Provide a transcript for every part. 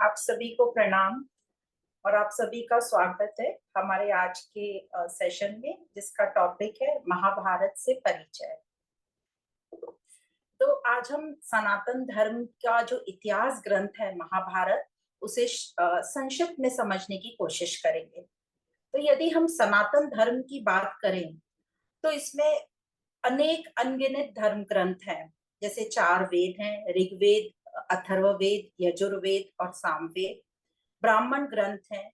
आप सभी को प्रणाम और आप सभी का स्वागत है हमारे आज के सेशन में, जिसका टॉपिक है महाभारत से परिचय। तो आज हम सनातन धर्म का जो इतिहास ग्रंथ है महाभारत, उसे संक्षिप्त में समझने की कोशिश करेंगे। तो यदि हम सनातन धर्म की बात करें तो इसमें अनेक अनगिनत धर्म ग्रंथ हैं, जैसे 4 वेद हैं, ऋग्वेद, अथर्ववेद, यजुर्वेद और सामवेद। ब्राह्मण ग्रंथ हैं,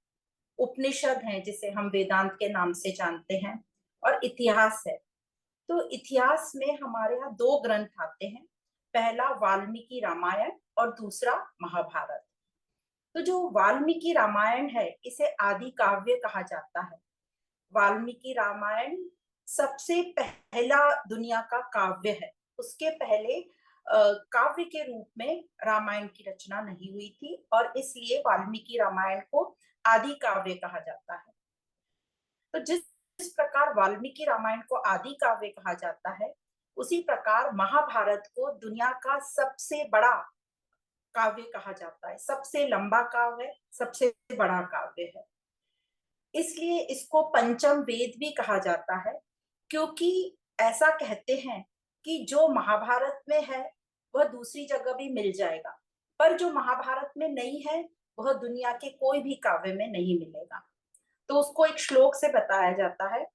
उपनिषद हैं जिसे हम वेदांत के नाम से जानते हैं, और इतिहास है। तो इतिहास में हमारे यहाँ 2 ग्रंथ आते हैं, पहला वाल्मीकि रामायण और दूसरा महाभारत। तो जो वाल्मीकि रामायण है इसे आदि काव्य कहा जाता है। वाल्मीकि रामायण सबसे पहला दुनिया का काव्य है। उसके पहले काव्य के रूप में रामायण की रचना नहीं हुई थी और इसलिए वाल्मीकि रामायण को आदि काव्य कहा जाता है। तो जिस प्रकार वाल्मीकि रामायण को आदि काव्य कहा जाता है, उसी प्रकार महाभारत को दुनिया का सबसे बड़ा काव्य कहा जाता है। सबसे लंबा काव्य है, सबसे बड़ा काव्य है। इसलिए इसको पंचम वेद भी कहा जाता है, क्योंकि ऐसा कहते हैं कि जो महाभारत में है वह दूसरी जगह भी मिल जाएगा, पर जो महाभारत में नहीं है वह दुनिया के कोई भी काव्य में नहीं मिलेगा। तो उसको एक श्लोक से बताया जाता है,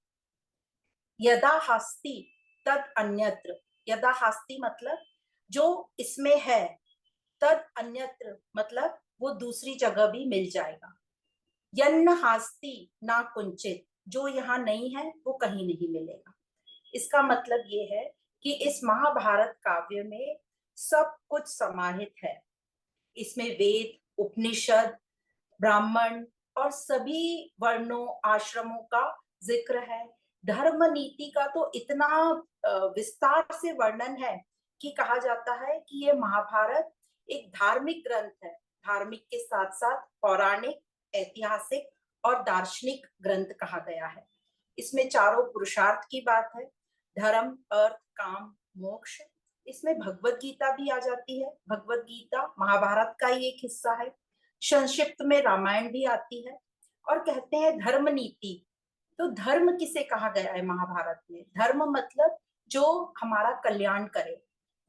यदा हास्ति तद अन्यत्र। यदा हास्ति मतलब जो इसमें है, तद अन्यत्र मतलब वो दूसरी जगह भी मिल जाएगा। यन्न हास्ति ना कुंचित, जो यहाँ नहीं है वो कहीं नहीं मिलेगा। इसका मतलब ये है कि इस महाभारत काव्य में सब कुछ समाहित है। इसमें वेद, उपनिषद, ब्राह्मण और सभी वर्णों आश्रमों का जिक्र है। धर्म नीति का तो इतना विस्तार से वर्णन है कि कहा जाता है कि ये महाभारत एक धार्मिक ग्रंथ है। धार्मिक के साथ साथ पौराणिक, ऐतिहासिक और दार्शनिक ग्रंथ कहा गया है। इसमें चारों पुरुषार्थ की बात है, धर्म, अर्थ, काम, मोक्ष। इसमें भगवत गीता भी आ जाती है। भगवत गीता महाभारत का ही एक हिस्सा है। संक्षिप्त में रामायण भी आती है। और कहते हैं धर्म नीति। तो धर्म किसे कहा गया है महाभारत में? धर्म मतलब जो हमारा कल्याण करे।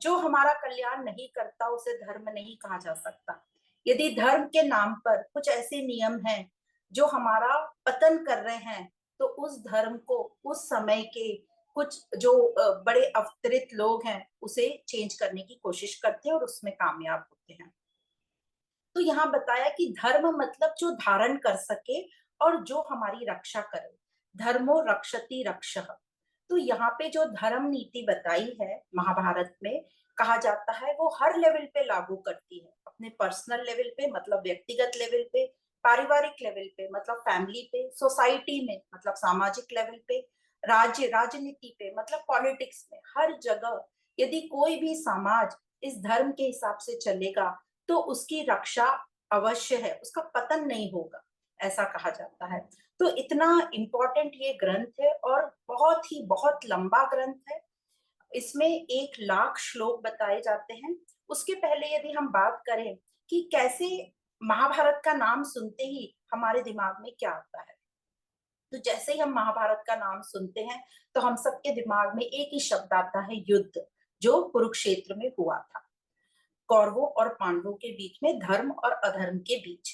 जो हमारा कल्याण नहीं करता उसे धर्म नहीं कहा जा सकता। यदि धर्म के नाम पर कुछ ऐसे नियम हैं जो हमारा पतन कर रहे हैं, तो उस धर्म को उस समय के कुछ जो बड़े अवतरित लोग हैं उसे चेंज करने की कोशिश करते हैं और उसमें कामयाब होते हैं। तो यहाँ बताया कि धर्म मतलब जो धारण कर सके और जो हमारी रक्षा करे। धर्मो रक्षति रक्षः। तो यहाँ पे जो धर्म नीति बताई है महाभारत में, कहा जाता है वो हर लेवल पे लागू करती है। अपने पर्सनल लेवल पे मतलब व्यक्तिगत लेवल पे, पारिवारिक लेवल पे मतलब फैमिली पे, सोसाइटी में मतलब सामाजिक लेवल पे, राज्य राजनीति पे मतलब पॉलिटिक्स में, हर जगह यदि कोई भी समाज इस धर्म के हिसाब से चलेगा तो उसकी रक्षा अवश्य है, उसका पतन नहीं होगा, ऐसा कहा जाता है। तो इतना इम्पोर्टेंट ये ग्रंथ है और बहुत लंबा ग्रंथ है। इसमें 1 लाख श्लोक बताए जाते हैं। उसके पहले यदि हम बात करें कि कैसे महाभारत का नाम सुनते ही हमारे दिमाग में क्या आता है, तो जैसे ही हम महाभारत का नाम सुनते हैं तो हम सबके दिमाग में एक ही शब्द आता है, युद्ध, जो कुरुक्षेत्र में हुआ था, कौरवों और पांडवों के बीच में, धर्म और अधर्म के बीच।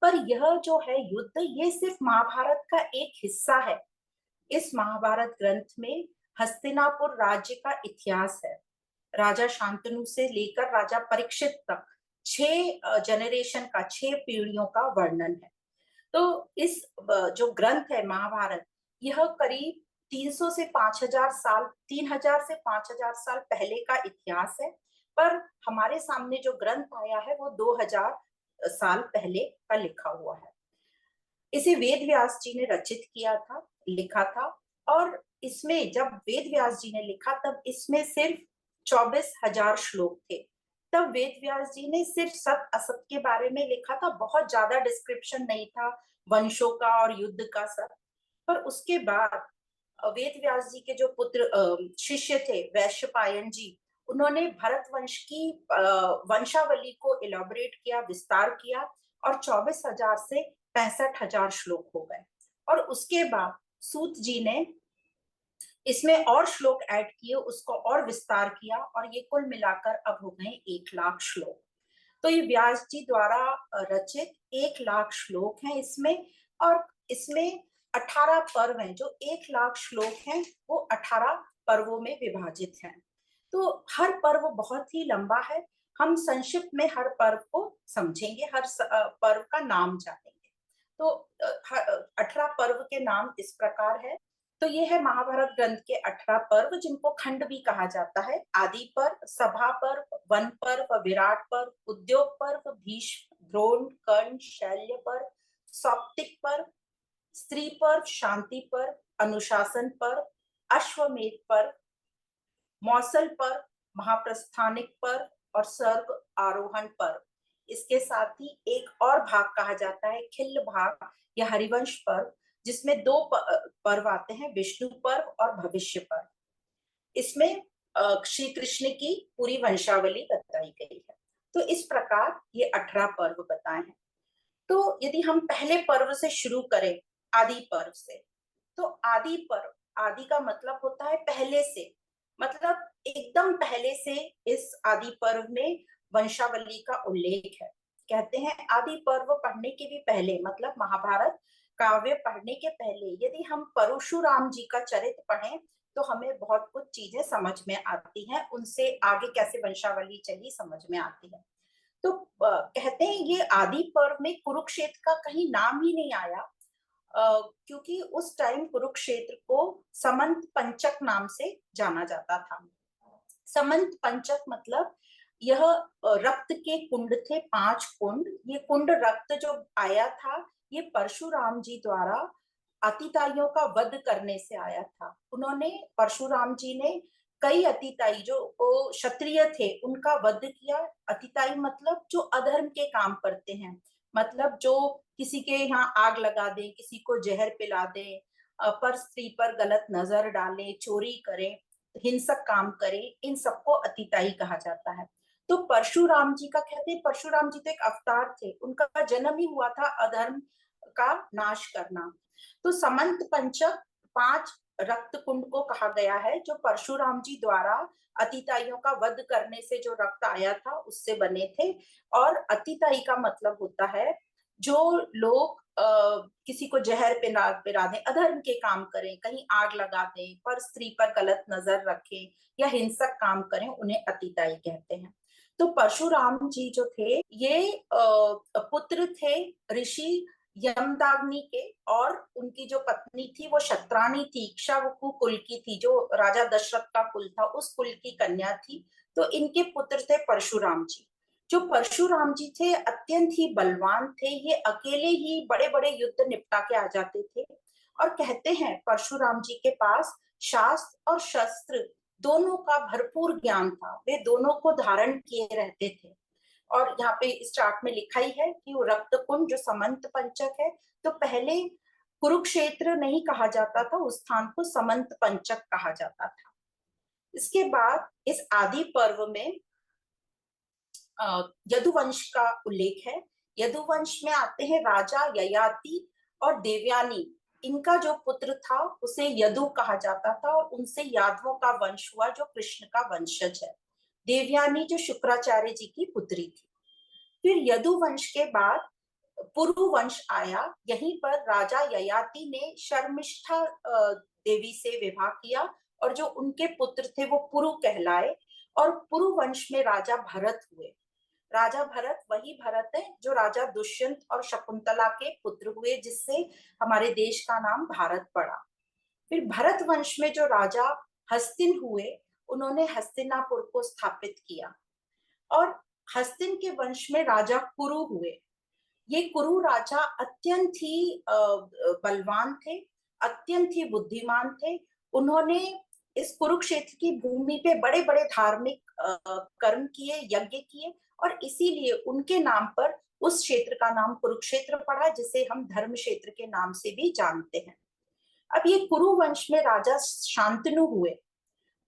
पर यह जो है युद्ध, ये सिर्फ महाभारत का एक हिस्सा है। इस महाभारत ग्रंथ में हस्तिनापुर राज्य का इतिहास है। राजा शांतनु से लेकर राजा परीक्षित तक 6 जनरेशन का, 6 पीढ़ियों का वर्णन है। तो इस जो ग्रंथ है महाभारत, यह करीब 300 से 5000 साल, 3000 से 5000 साल पहले का इतिहास है। पर हमारे सामने जो ग्रंथ आया है वो 2000 साल पहले का लिखा हुआ है। इसे वेद व्यास जी ने रचित किया था, लिखा था। और इसमें जब वेद व्यास जी ने लिखा तब इसमें सिर्फ 24,000 श्लोक थे। तब वेद व्यास जी ने सिर्फ सत असत के बारे में लिखा था, बहुत ज्यादा डिस्क्रिप्शन नहीं था वंशों का और युद्ध का सब। पर उसके बाद वेद व्यास जी के जो पुत्र शिष्य थे वैशंपायन जी, उन्होंने भरत वंश की वंशावली को इलाबोरेट किया, विस्तार किया। और 24,000 से 65,000 श्लोक हो गए। और उसके बाद सूत जी ने इसमें और श्लोक ऐड किए, उसको और विस्तार किया, और ये कुल मिलाकर अब हो गए 1,00,000 श्लोक। तो ये व्यास जी द्वारा रचित 1,00,000 श्लोक हैं इसमें। और इसमें 18 पर्व हैं। जो 1,00,000 श्लोक हैं वो 18 पर्वों में विभाजित हैं। तो हर पर्व बहुत ही लंबा है। हम संक्षिप्त में हर पर्व को समझेंगे, हर पर्व का नाम जानेंगे। तो 18 पर्व के नाम इस प्रकार है। तो ये है महाभारत ग्रंथ के 18 पर्व, जिनको खंड भी कहा जाता है। आदि पर्व, सभा पर्व, वन पर्व, विराट पर्व, उद्योग पर्व, भीष्म, द्रोण, कर्ण, शैल्य पर्व, सौप्तिक पर्व, स्त्री पर्व, शांति पर्व, अनुशासन पर्व, अश्वमेध पर्व, मौसल पर्व, महाप्रस्थानिक पर्व और सर्ग आरोहण पर्व। इसके साथ ही एक और भाग कहा जाता है खिल्ल भाग या हरिवंश पर्व, जिसमें दो पर्व आते हैं, विष्णु पर्व और भविष्य पर्व। इसमें श्री कृष्ण की पूरी वंशावली बताई गई है। तो इस प्रकार ये 18 पर्व बताए हैं। तो यदि हम पहले पर्व से शुरू करें, आदि पर्व से, तो आदि पर्व, आदि का मतलब होता है पहले से, मतलब एकदम पहले से इस आदि पर्व में वंशावली का उल्लेख है। कहते हैं आदि पर्व पढ़ने के भी पहले, मतलब महाभारत काव्य पढ़ने के पहले यदि हम परशुराम जी का चरित्र पढ़ें तो हमें बहुत कुछ चीजें समझ में आती हैं, उनसे आगे कैसे वंशावली चली समझ में आती है। तो कहते हैं ये आदि पर्व में कुरुक्षेत्र का कहीं नाम ही नहीं आया, क्योंकि उस टाइम कुरुक्षेत्र को समंत पंचक नाम से जाना जाता था। समंत पंचक मतलब यह रक्त के कुंड थे, 5 कुंड। ये कुंड रक्त जो आया था, ये परशुराम जी द्वारा अतिताइयों का वध करने से आया था। उन्होंने, परशुराम जी ने कई अतिताई जो क्षत्रिय थे उनका वध किया। अतिताई मतलब जो अधर्म के काम करते हैं, मतलब जो किसी के यहाँ आग लगा दे, किसी को जहर पिला दे, पर स्त्री पर गलत नजर डाले, चोरी करे, हिंसक काम करे, इन सबको अतिताई कहा जाता है। तो परशुराम जी का, कहते हैं परशुराम जी तो एक अवतार थे, उनका जन्म ही हुआ था अधर्म का नाश करना। तो समंत पंचक 5 रक्त कुंड को कहा गया है, जो परशुराम जी द्वारा अतिताइयों का वध करने से जो रक्त आया था उससे बने थे। और अतिताई का मतलब होता है जो लोग किसी को जहर पिला दें, अधर्म के काम करें, कहीं आग लगा दें, पर स्त्री पर गलत नजर रखें या हिंसक काम करें, उन्हें अतिताई कहते हैं। तो परशुराम जी जो थे ये पुत्र थे ऋषि यमदाग्नि के, और उनकी जो पत्नी थी वो शत्राणी थी, इक्ष्वाकु कुल की थी, जो राजा दशरथ का कुल था उस कुल की कन्या थी। तो इनके पुत्र थे परशुराम जी। जो परशुराम जी थे अत्यंत ही बलवान थे, ये अकेले ही बड़े बड़े युद्ध निपटा के आ जाते थे। और कहते हैं परशुराम जी के पास शास्त्र और शस्त्र दोनों का भरपूर ज्ञान था, वे दोनों को धारण किए रहते थे। और यहाँ पे इस चार्ट में लिखा ही है कि वो रक्त कुंड जो समंत पंचक है, तो पहले कुरुक्षेत्र नहीं कहा जाता था, उस स्थान को समंत पंचक कहा जाता था। इसके बाद इस आदि पर्व में यदुवंश का उल्लेख है। यदुवंश में आते हैं राजा ययाति और देवयानी। इनका जो पुत्र था उसे यदु कहा जाता था, और उनसे यादवों का वंश हुआ जो कृष्ण का वंशज है। देवयानी जो शुक्राचार्य जी की पुत्री थी। फिर यदुवंश के बाद पुरुवंश आया। यहीं पर राजा ययाति ने शर्मिष्ठा देवी से विवाह किया, और जो उनके पुत्र थे वो पुरु कहलाए। और पुरुवंश में राजा भरत हुए। राजा भरत वही भरत है जो राजा दुष्यंत और शकुंतला के पुत्र हुए, जिससे हमारे देश का नाम भारत पड़ा। फिर भरत वंश में जो राजा हस्तिन हुए, उन्होंने हस्तिनापुर को स्थापित किया। और हस्तिन के वंश में राजा कुरु हुए। ये कुरु राजा अत्यंत ही बलवान थे, अत्यंत ही बुद्धिमान थे। उन्होंने इस कुरुक्षेत्र की भूमि पे बड़े बड़े धार्मिक कर्म किए, यज्ञ किए, और इसीलिए उनके नाम पर उस क्षेत्र का नाम कुरुक्षेत्र पड़ा, जिसे हम धर्म क्षेत्र के नाम से भी जानते हैं। अब ये कुरु वंश में राजा शांतनु हुए,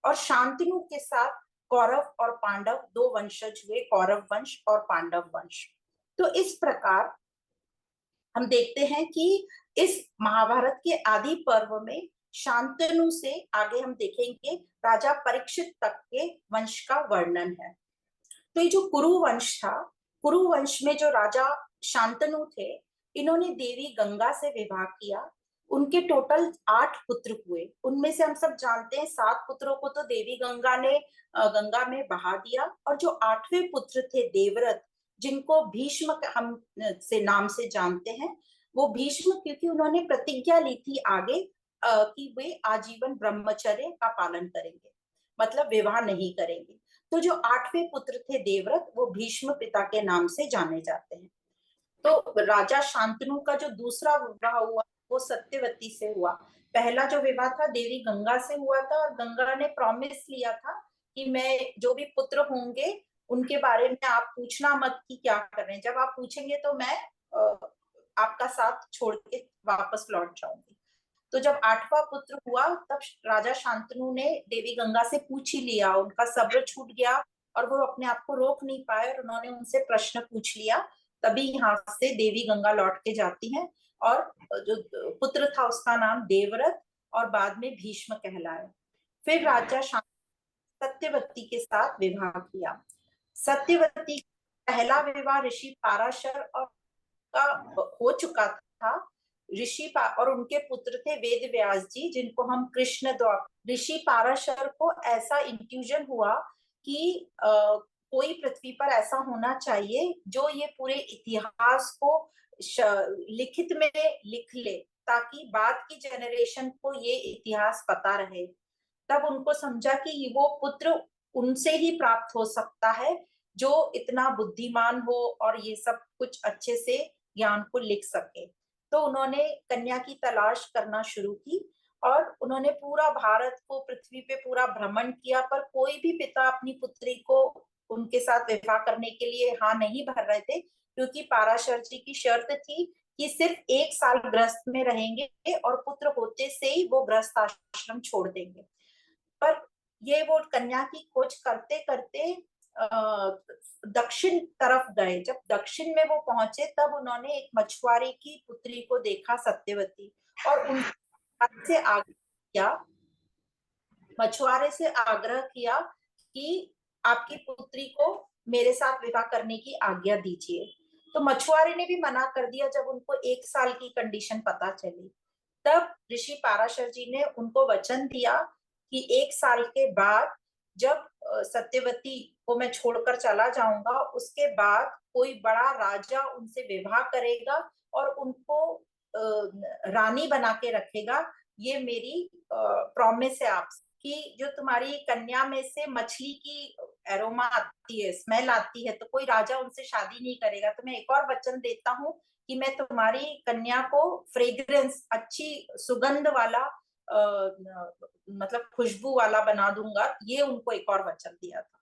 और शांतनु के साथ कौरव और पांडव दो वंशज हुए, कौरव वंश और पांडव वंश। तो इस प्रकार हम देखते हैं कि इस महाभारत के आदि पर्व में शांतनु से आगे हम देखेंगे राजा परीक्षित तक के वंश का वर्णन है। तो ये जो कुरु वंश था, कुरु वंश में जो राजा शांतनु थे, इन्होंने देवी गंगा से विवाह किया। उनके टोटल 8 पुत्र हुए। उनमें से हम सब जानते हैं 7 पुत्रों को तो देवी गंगा ने गंगा में बहा दिया, और जो 8वें पुत्र थे देवव्रत, जिनको भीष्म हम से नाम से जानते हैं, वो भीष्म क्योंकि उन्होंने प्रतिज्ञा ली थी आगे कि वे आजीवन ब्रह्मचर्य का पालन करेंगे, मतलब विवाह नहीं करेंगे। तो जो 8वें पुत्र थे देवव्रत, वो भीष्म पिता के नाम से जाने जाते हैं। तो राजा शांतनु का जो दूसरा विवाह हुआ वो सत्यवती से हुआ। पहला जो विवाह था देवी गंगा से हुआ था, और गंगा ने प्रॉमिस लिया था कि मैं जो भी पुत्र होंगे उनके बारे में आप पूछना मत कि क्या कर रहे हैं, जब आप पूछेंगे तो मैं आपका साथ छोड़ के वापस लौट जाऊंगी। तो जब 8वां पुत्र हुआ तब राजा शांतनु ने देवी गंगा से पूछ ही लिया, उनका सब्र छूट गया और वो अपने आप को रोक नहीं पाए और उन्होंने उनसे प्रश्न पूछ लिया। तभी यहाँ से देवी गंगा लौट के जाती हैं, और जो पुत्र था उसका नाम देवव्रत और बाद में भीष्म कहलाया। फिर राजा सत्यवती के साथ विवाह किया। सत्यवती पहला विवाह ऋषि पाराशर और का हो चुका था। और उनके पुत्र थे वेद व्यास जी, जिनको हम कृष्ण द्वार। ऋषि पाराशर को ऐसा इंट्यूजन हुआ कि कोई पृथ्वी पर ऐसा होना चाहिए जो ये पूरे इतिहास को लिखित में लिख ले, ताकि बाद की जनरेशन को ये इतिहास पता रहे। तब उनको समझा कि वो पुत्र उनसे ही प्राप्त हो सकता है जो इतना बुद्धिमान हो और ये सब कुछ अच्छे से ज्ञान को लिख सके। तो उन्होंने कन्या की तलाश करना शुरू की, और उन्होंने पूरा भारत को, पृथ्वी पे पूरा भ्रमण किया, पर कोई भी पिता अपनी पुत्री को उनके साथ विवाह करने के लिए हाँ नहीं भर रहे थे, क्योंकि पाराशर जी की शर्त थी कि सिर्फ 1 साल गृहस्थ में रहेंगे और पुत्र होते से ही वो गृहस्थ आश्रम छोड़ देंगे। पर ये वो कन्या की खोज करते करते दक्षिण तरफ गए। जब दक्षिण में वो पहुंचे तब उन्होंने एक मछुआरे की पुत्री को देखा, सत्यवती, और उनसे आग्रह किया, मछुआरे से आग्रह किया कि आपकी पुत्री को मेरे साथ विवाह करने की आज्ञा दीजिए। तो मछुआरे ने भी मना कर दिया जब उनको 1 साल की कंडीशन पता चली। तब ऋषि पाराशर जी ने उनको वचन दिया कि 1 साल के बाद जब सत्यवती को मैं छोड़कर चला जाऊंगा, उसके बाद कोई बड़ा राजा उनसे विवाह करेगा और उनको रानी बना के रखेगा। ये मेरी प्रॉमिस है आपसे कि जो तुम्हारी कन्या में से मछली की एरोमा आती है, स्मेल आती है, तो कोई राजा उनसे शादी नहीं करेगा। तो मैं एक और वचन देता हूँ कि मैं तुम्हारी कन्या को फ्रेग्रेंस, अच्छी सुगंध वाला मतलब खुशबू वाला बना दूंगा। ये उनको एक और वचन दिया था,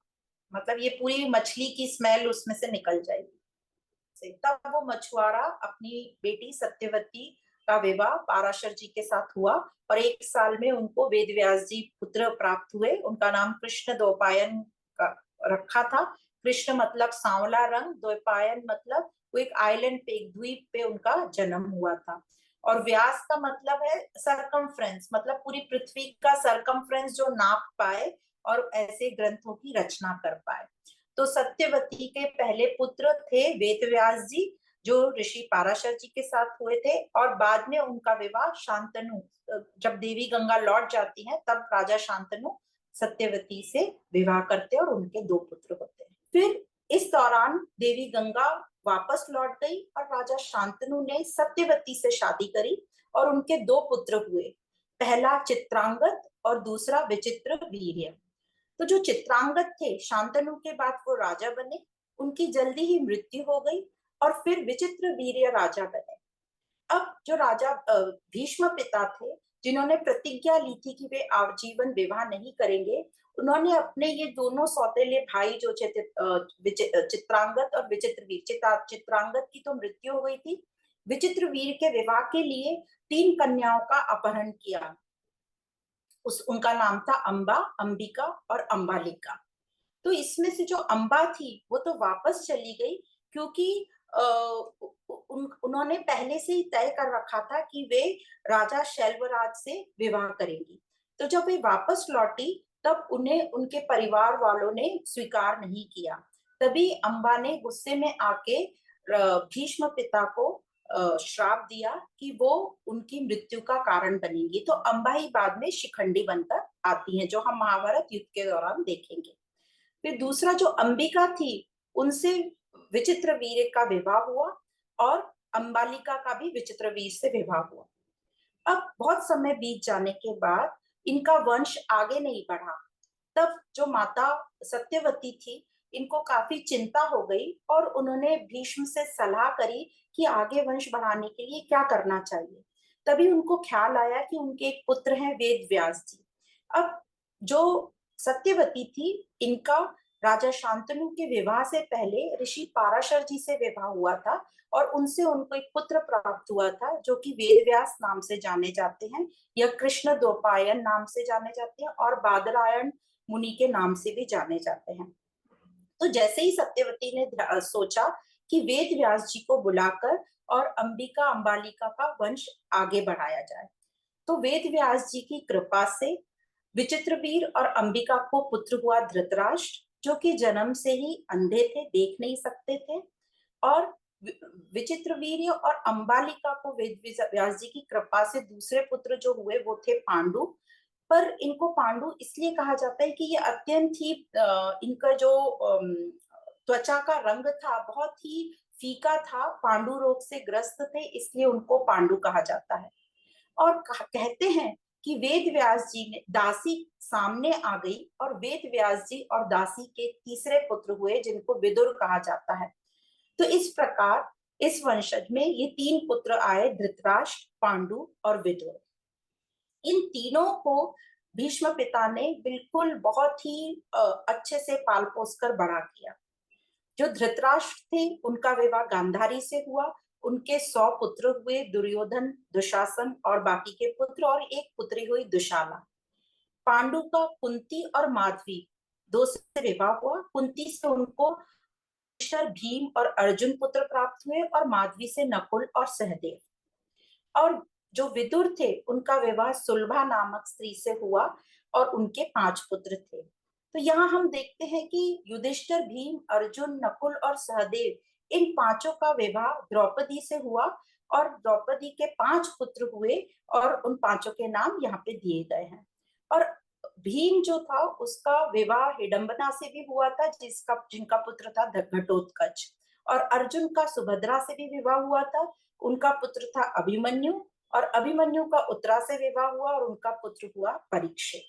मतलब ये पूरी मछली की स्मेल उसमें से निकल जाएगी। तब वो मछुआरा अपनी बेटी सत्यवती का विवाह पाराशर जी के साथ हुआ, और 1 साल में उनको वेद व्यास जी पुत्र प्राप्त हुए। उनका नाम कृष्ण द्वैपायन का रखा था। कृष्ण मतलब सांवला रंग, द्वैपायन मतलब वो एक आइलैंड पे, एक द्वीप पे उनका जन्म हुआ था। और व्यास का मतलब है सरकमफ्रेंस, मतलब पूरी पृथ्वी का सरकमफ्रेंस जो नाप पाए और ऐसे ग्रंथों की रचना कर पाए। तो सत्यवती के पहले पुत्र थे वेद व्यास जी, जो ऋषि पाराशर जी के साथ हुए थे, और बाद में उनका विवाह शांतनु, जब देवी गंगा लौट जाती हैं तब राजा शांतनु सत्यवती से विवाह करते और उनके 2 पुत्र होते हैं। फिर इस दौरान देवी गंगा वापस लौट गई और राजा शांतनु ने सत्यवती से शादी करी और उनके 2 पुत्र हुए, पहला चित्रांगद और दूसरा विचित्र वीर्य। तो जो चित्रांगद थे, शांतनु के बाद वो राजा बने, उनकी जल्दी ही मृत्यु हो गई, और फिर विचित्र वीर्य राजा बने। अब जो राजा भीष्म पिता थे, जिन्होंने प्रतिज्ञा ली थी कि वे आजीवन विवाह नहीं करेंगे, उन्होंने अपने ये दोनों सौतेले भाई जो चित्रांगद और विचित्रवीर, चित्रांगद की तो मृत्यु हो गई थी, विचित्रवीर के विवाह के लिए 3 कन्याओं का अपहरण किया। उनका नाम था अंबा, अंबिका और अंबालिका। तो इसमें से जो अंबा थी वो तो वापस चली गई, क्योंकि उन्होंने पहले से ही तय कर रखा था कि वे राजा शैलवराज से विवाह करेंगी। तो जब वे वापस लौटी तब उन्हें उनके परिवार वालों ने स्वीकार नहीं किया। तभी अम्बा ने गुस्से में आके भीष्म पिता को श्राप दिया कि वो उनकी मृत्यु का कारण बनेंगी। तो अम्बा ही बाद में शिखंडी बनकर आती हैं, जो हम महाभारत युद्ध के दौरान देखेंगे। फिर दूसरा जो अंबिका थी, उनसे विचित्र वीर का विवाह हुआ और अंबालिका का भी विचित्र वीर से विवाह हुआ। अब बहुत समय बीत जाने के बाद इनका वंश आगे नहीं बढ़ा। तब जो माता सत्यवती थी, इनको काफी चिंता हो गई और उन्होंने भीष्म से सलाह करी कि आगे वंश बढ़ाने के लिए क्या करना चाहिए। तभी उनको ख्याल आया कि उनके एक पुत्र हैं वेद व्यास जी। अब जो सत्यवती थी, इनका राजा शांतनु के विवाह से पहले ऋषि पाराशर जी से विवाह हुआ था और उनसे उनको एक पुत्र प्राप्त हुआ था जो कि वेद व्यास नाम से जाने जाते हैं, या कृष्ण द्वैपायन नाम से जाने जाते हैं और बादरायण मुनि के नाम से भी जाने जाते हैं। तो जैसे ही सत्यवती ने सोचा कि वेद व्यास जी को बुलाकर और अंबिका अंबालिका का वंश आगे बढ़ाया जाए, तो वेद व्यास जी की कृपा से विचित्रवीर और अंबिका को पुत्र हुआ धृतराष्ट्र, जो कि जन्म से ही अंधे थे, देख नहीं सकते थे। और विचित्रवीर्य और अंबालिका को वेद व्यास जी की कृपा से दूसरे पुत्र जो हुए वो थे पांडु। पर इनको पांडु इसलिए कहा जाता है कि ये अत्यंत ही इनका जो त्वचा का रंग था बहुत ही फीका था, पांडु रोग से ग्रस्त थे, इसलिए उनको पांडु कहा जाता है। और कहते हैं कि वेद व्यास जी ने दासी सामने आ गई और वेद व्यास जी और दासी के तीसरे पुत्र हुए जिनको विदुर कहा जाता है। तो इस प्रकार इस वंशज में ये तीन पुत्र आए, धृतराष्ट्र, पांडु और विदुर। इन तीनों को भीष्म पिता ने बिल्कुल बहुत ही अच्छे से पाल पोस कर बड़ा किया। जो धृतराष्ट्र थे उनका विवाह गांधारी से हुआ, उनके 100 पुत्र हुए, दुर्योधन, दुशासन और बाकी के पुत्र, और एक पुत्री हुई दुशाला। पांडु का कुंती और माधवी दो से विवाह हुआ। कुंती से उनको भीम और अर्जुन पुत्र प्राप्त हुए और माधवी से नकुल और सहदेव। और जो विदुर थे उनका विवाह सुलभा नामक स्त्री से हुआ और उनके 5 पुत्र थे। तो यहाँ हम देखते हैं कि युधिष्ठिर, भीम, अर्जुन, नकुल और सहदेव इन पांचों का विवाह द्रौपदी से हुआ और द्रौपदी के 5 पुत्र हुए और उन पांचों के नाम यहाँ पे दिए गए हैं। और भीम जो था उसका विवाह हिडंबना से भी हुआ था, जिनका पुत्र था घटोत्कच। और अर्जुन का सुभद्रा से भी विवाह हुआ था, उनका पुत्र था अभिमन्यु। और अभिमन्यु का उत्तरा से विवाह हुआ और उनका पुत्र हुआ परीक्षित।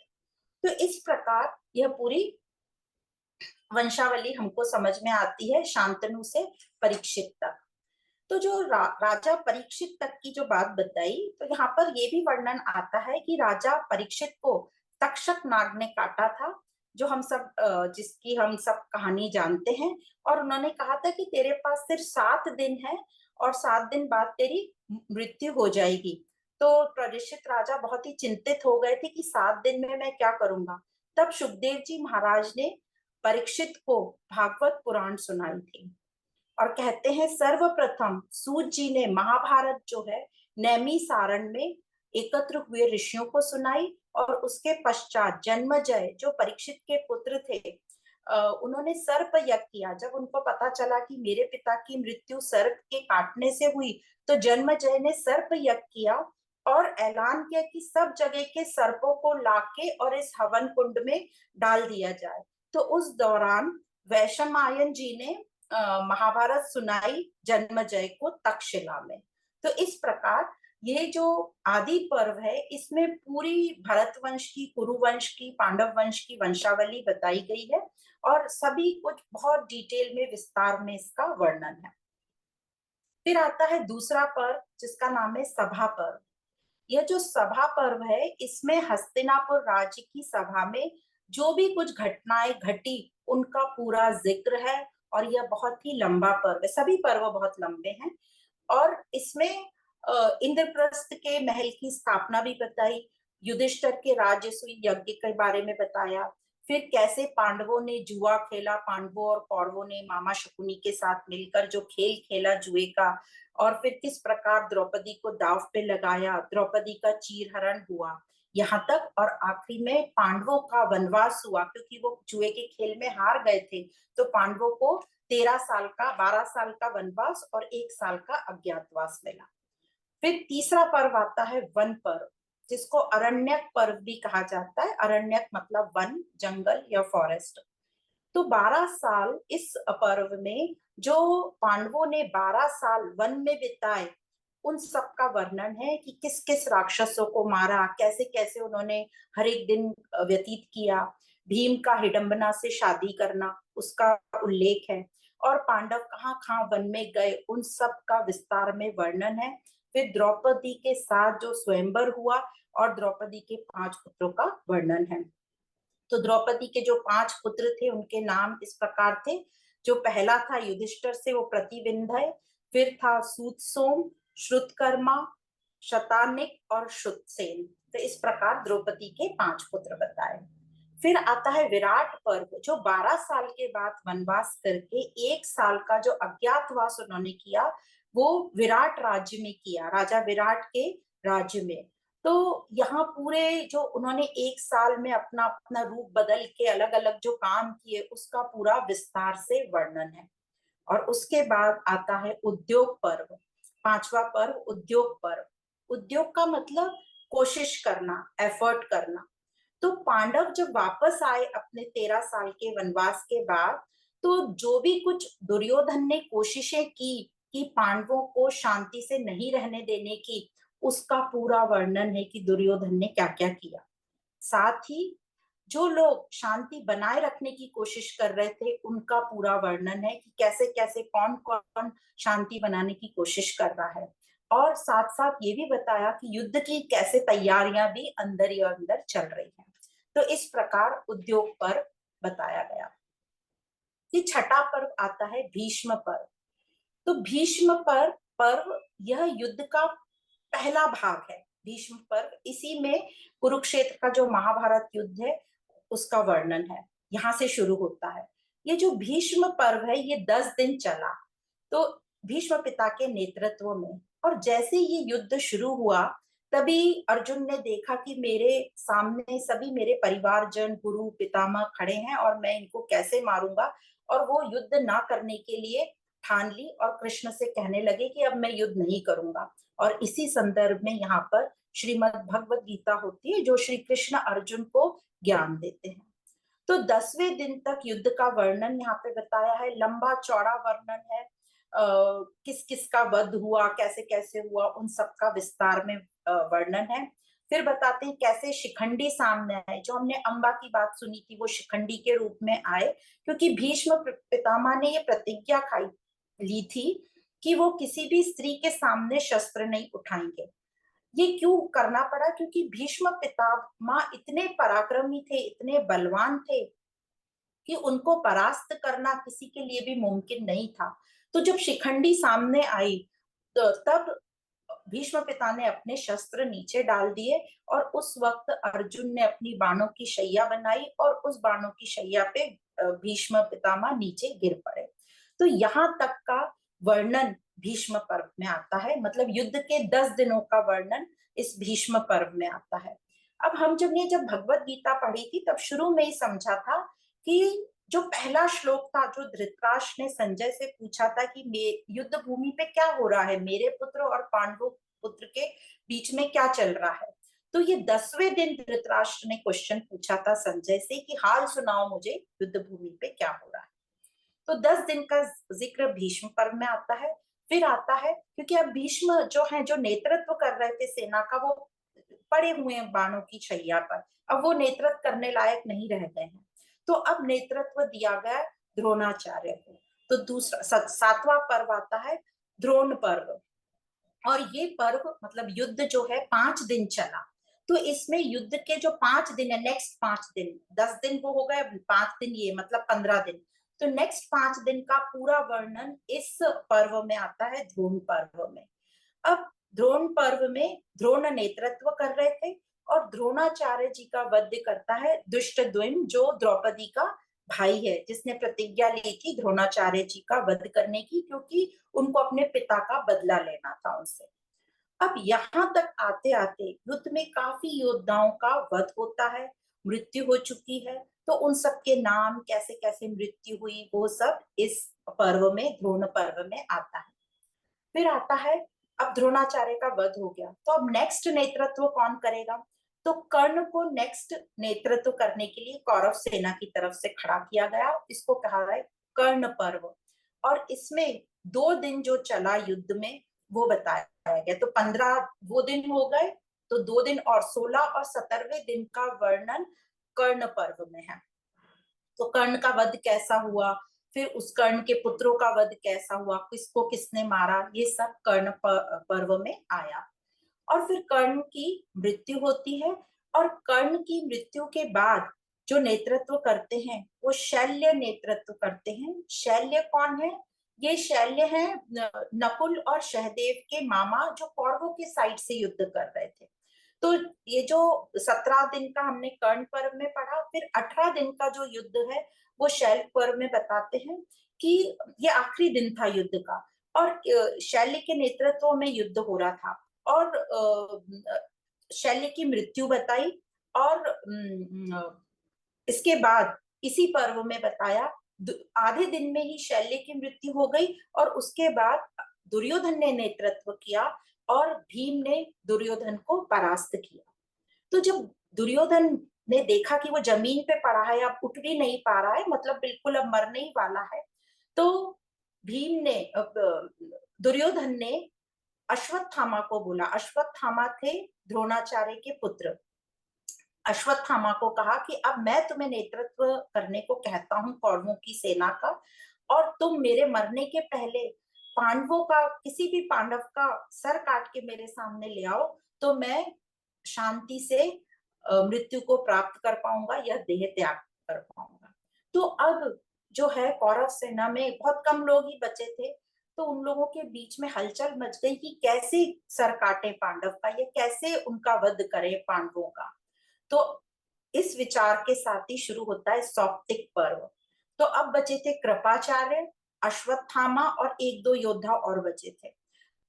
तो इस प्रकार यह पूरी वंशावली हमको समझ में आती है, शांतनु से परीक्षित तक। तो जो राजा परीक्षित तक की जो बात बताई, तो यहाँ पर ये भी वर्णन आता है कि राजा परीक्षित को तक्षक नाग ने काटा था, जो हम सब जिसकी हम सब कहानी जानते हैं। और उन्होंने कहा था कि तेरे पास सिर्फ 7 दिन है और 7 दिन बाद तेरी मृत्यु हो जाएगी। तो परीक्षित राजा बहुत ही चिंतित हो गए थे कि 7 दिन में मैं क्या करूंगा। तब सुखदेव जी महाराज ने परीक्षित को भागवत पुराण सुनाई थी। और कहते हैं सर्वप्रथम सूत जी ने महाभारत जो है नैमी सारण में एकत्र हुए ऋषियों को सुनाई। और उसके पश्चात जन्मजय जो परीक्षित के पुत्र थे, उन्होंने सर्प यज्ञ किया। जब उनको पता चला कि मेरे पिता की मृत्यु सर्प के काटने से हुई, तो जन्मजय ने सर्प यज्ञ किया और ऐलान किया कि सब जगह के सर्पों को लाके और इस हवन कुंड में डाल दिया जाए। तो उस दौरान वैशंपायन जी ने महाभारत सुनाई जन्मजय को तक्षशिला में। तो इस प्रकार ये जो आदि पर्व है, इसमें पूरी भरत वंश की, कुरु वंश की, पांडव वंश की वंशावली बताई गई है और सभी कुछ बहुत डिटेल में, विस्तार में इसका वर्णन है। फिर आता है दूसरा पर्व जिसका नाम है सभा पर्व। यह जो सभा पर्व है, इसमें हस्तिनापुर राज्य की सभा में जो भी कुछ घटनाएं घटी उनका पूरा जिक्र है। और यह बहुत ही लंबा पर्व है, सभी पर्व बहुत लंबे हैं। और इसमें इंद्रप्रस्थ के महल की स्थापना भी बताई, युधिष्ठिर के राजसूय यज्ञ के बारे में बताया, फिर कैसे पांडवों ने जुआ खेला, पांडवों और कौरवों ने मामा शकुनी के साथ मिलकर जो खेल खेला जुए का, और फिर किस प्रकार द्रौपदी को दांव पे लगाया, द्रौपदी का चीरहरण हुआ यहाँ तक। और आखिरी में पांडवों का वनवास हुआ, क्योंकि वो जुए के खेल में हार गए थे, तो पांडवों को 13 साल का, 12 साल का वनवास और 1 साल का अज्ञातवास मिला। फिर तीसरा पर्व आता है वन पर्व, जिसको अरण्यक पर्व भी कहा जाता है। अरण्यक मतलब वन, जंगल या फॉरेस्ट। तो 12 साल इस पर्व में जो पांडवों ने 12 साल वन में बिताए, उन सब का वर्णन है कि किस किस राक्षसों को मारा, कैसे कैसे उन्होंने हर एक दिन व्यतीत किया। भीम का हिडंबना से शादी करना, उसका उल्लेख है। और पांडव कहाँ कहाँ वन में गए, उन सब का विस्तार में वर्णन है। फिर द्रौपदी के साथ जो स्वयंवर हुआ और द्रौपदी के 5 पुत्रों का वर्णन है। तो द्रौपदी के जो 5 पुत्र थे उनके नाम इस प्रकार थे। जो पहला था युधिष्ठिर से, वो प्रतिविंध्य। फिर था सूतसोम, श्रुतकर्मा, शतानिक और श्रुतसेन। तो इस प्रकार द्रौपदी के 5 पुत्र बताए। फिर आता है विराट पर्व, जो 12 साल के बाद वनवास करके 1 साल का जो अज्ञातवास उन्होंने किया, वो विराट राज्य में किया, राजा विराट के राज्य में। तो यहाँ पूरे जो उन्होंने 1 साल में अपना अपना रूप बदल के अलग अलग जो काम किए, उसका पूरा विस्तार से वर्णन है। और उसके बाद आता है उद्योग पर्व, 5वां पर्व उद्योग पर्व। उद्योग का मतलब कोशिश करना, एफर्ट करना। तो पांडव जब वापस आए अपने 13 साल के वनवास के बाद, तो जो भी कुछ दुर्योधन ने कोशिशें की कि पांडवों को शांति से नहीं रहने देने की, उसका पूरा वर्णन है कि दुर्योधन ने क्या क्या किया। साथ ही जो लोग शांति बनाए रखने की कोशिश कर रहे थे, उनका पूरा वर्णन है कि कैसे कैसे कौन कौन शांति बनाने की कोशिश कर रहा है। और साथ साथ ये भी बताया कि युद्ध की कैसे तैयारियां भी अंदर ही अंदर चल रही हैं। तो इस प्रकार उद्योग पर्व बताया गया। फिर छठा पर्व आता है भीष्म पर्व। तो भीष्म पर्व यह युद्ध का पहला भाग है। भीष्म पर्व, इसी में कुरुक्षेत्र का जो महाभारत युद्ध है उसका वर्णन है, यहाँ से शुरू होता है। ये जो भीष्म पर्व है ये 10 दिन चला, तो भीष्म पिता के नेतृत्व में। और जैसे ये युद्ध शुरू हुआ, तभी अर्जुन ने देखा कि मेरे सामने सभी मेरे परिवारजन, गुरु पितामह खड़े हैं और मैं इनको कैसे मारूंगा। और वो युद्ध ना करने के लिए ठान ली और कृष्ण से कहने लगे कि अब मैं युद्ध नहीं करूंगा। और इसी संदर्भ में यहाँ पर श्रीमद् भगवत गीता होती है, जो श्री कृष्ण अर्जुन को ज्ञान देते हैं। तो 10वें दिन तक युद्ध का वर्णन यहाँ पे बताया है, लंबा चौड़ा वर्णन है। किस किस का वध हुआ, कैसे कैसे हुआ, उन सब का विस्तार में वर्णन है। फिर बताते हैं कैसे शिखंडी सामने आए। जो हमने अम्बा की बात सुनी थी, वो शिखंडी के रूप में आए, क्योंकि भीष्म पितामह ने ये प्रतिज्ञा खाई ली थी कि वो किसी भी स्त्री के सामने शस्त्र नहीं उठाएंगे। ये क्यों करना पड़ा? क्योंकि भीष्म पितामह इतने पराक्रमी थे, इतने बलवान थे कि उनको परास्त करना किसी के लिए भी मुमकिन नहीं था। तो जब शिखंडी सामने आई, तो तब भीष्म पिता ने अपने शस्त्र नीचे डाल दिए, और उस वक्त अर्जुन ने अपनी बाणों की शैया बनाई और उस बाणों की शैया पे भीष्म पितामह नीचे गिर पड़े। तो यहाँ तक का वर्णन भीष्म पर्व में आता है, मतलब युद्ध के 10 दिनों का वर्णन इस भीष्म पर्व में आता है। अब हम जब भगवत गीता पढ़ी थी, तब शुरू में ही समझा था कि जो पहला श्लोक था, जो धृतराष्ट्र ने संजय से पूछा था कि युद्ध भूमि पे क्या हो रहा है, मेरे पुत्र और पांडव पुत्र के बीच में क्या चल रहा है। तो ये 10वें दिन धृतराष्ट्र ने क्वेश्चन पूछा था संजय से कि हाल सुनाओ मुझे, युद्ध भूमि पे क्या हो रहा है। तो 10 दिन का जिक्र भीष्म पर्व में आता है। फिर आता है, क्योंकि अब भीष्म जो है, जो नेतृत्व कर रहे थे सेना का, वो पड़े हुए हैं बाणों की शैया पर। अब वो नेतृत्व करने लायक नहीं रह गए हैं, तो अब नेतृत्व दिया गया द्रोणाचार्य को। तो दूसरा 7वां पर्व आता है द्रोण पर्व। और ये पर्व मतलब युद्ध जो है 5 दिन चला। तो इसमें युद्ध के जो 5 दिन है, नेक्स्ट 5 दिन, 10 दिन वो हो गए, 5 दिन ये मतलब 15 दिन। तो नेक्स्ट 5 दिन का पूरा वर्णन इस पर्व में आता है, द्रोण पर्व में। अब द्रोण पर्व में द्रोण नेतृत्व कर रहे थे, और द्रोणाचार्य जी का वध करता है दुष्टद्युम्न, जो द्रौपदी का भाई है, जिसने प्रतिज्ञा ली थी द्रोणाचार्य जी का वध करने की, क्योंकि उनको अपने पिता का बदला लेना था उनसे। अब यहाँ तक आते आते युद्ध में काफी योद्धाओं का वध होता है, मृत्यु हो चुकी है। तो उन सब के नाम, कैसे कैसे मृत्यु हुई, वो सब इस पर्व में, द्रोण पर्व में आता है। फिर आता है, अब द्रोणाचार्य का वध हो गया, तो अब नेक्स्ट नेतृत्व कौन करेगा? तो कर्ण को नेक्स्ट नेतृत्व करने के लिए कौरव सेना की तरफ से खड़ा किया गया। इसको कहा है कर्ण पर्व। और इसमें 2 दिन जो चला युद्ध में, वो बताया गया। तो 15 वो दिन हो गए, तो 2 दिन और 16 और 17वें दिन का वर्णन कर्ण पर्व में है। तो कर्ण का वध कैसा हुआ, फिर उस कर्ण के पुत्रों का वध कैसा हुआ, किसको किसने मारा, ये सब कर्ण पर्व में आया। और फिर कर्ण की मृत्यु होती है। और कर्ण की मृत्यु के बाद जो नेतृत्व करते हैं वो शल्य नेतृत्व करते हैं। शल्य कौन है? ये शल्य है नकुल और सहदेव के मामा, जो कौरवों के साइड से युद्ध कर रहे थे। तो ये जो 17 दिन का हमने कर्ण पर्व में पढ़ा, फिर 18 दिन का जो युद्ध है वो शैल पर्व में बताते हैं कि ये आखिरी दिन था युद्ध का। और शैल्य के नेतृत्व में युद्ध हो रहा था। और शैल्य की मृत्यु बताई। और इसके बाद इसी पर्व में बताया, आधे दिन में ही शैल्य की मृत्यु हो गई। और उसके बाद दुर्योधन ने नेतृत्व किया और भीम ने दुर्योधन को परास्त किया। तो जब दुर्योधन ने देखा कि वो जमीन पे पड़ा है, अब उठ भी नहीं पा रहा है, मतलब बिल्कुल अब मरने ही वाला है, तो भीम ने, दुर्योधन ने अश्वत्थामा को बोला। अश्वत्थामा थे द्रोणाचार्य के पुत्र। अश्वत्थामा को कहा कि अब मैं तुम्हें नेतृत्व करने को कहता हूँ कौरवों की सेना का, और तुम मेरे मरने के पहले पांडवों का, किसी भी पांडव का सर काट के मेरे सामने ले आओ, तो मैं शांति से मृत्यु को प्राप्त कर पाऊंगा, यह देह त्याग कर पाऊंगा। तो अब जो है कौरव सेना में बहुत कम लोग ही बचे थे। तो उन लोगों के बीच में हलचल मच गई कि कैसे सर काटे पांडव का, या कैसे उनका वध करे पांडवों का। तो इस विचार के साथ ही शुरू होता है सौप्तिक पर्व। तो अब बचे थे कृपाचार्य, अश्वत्थामा और 1-2 योद्धा और बचे थे।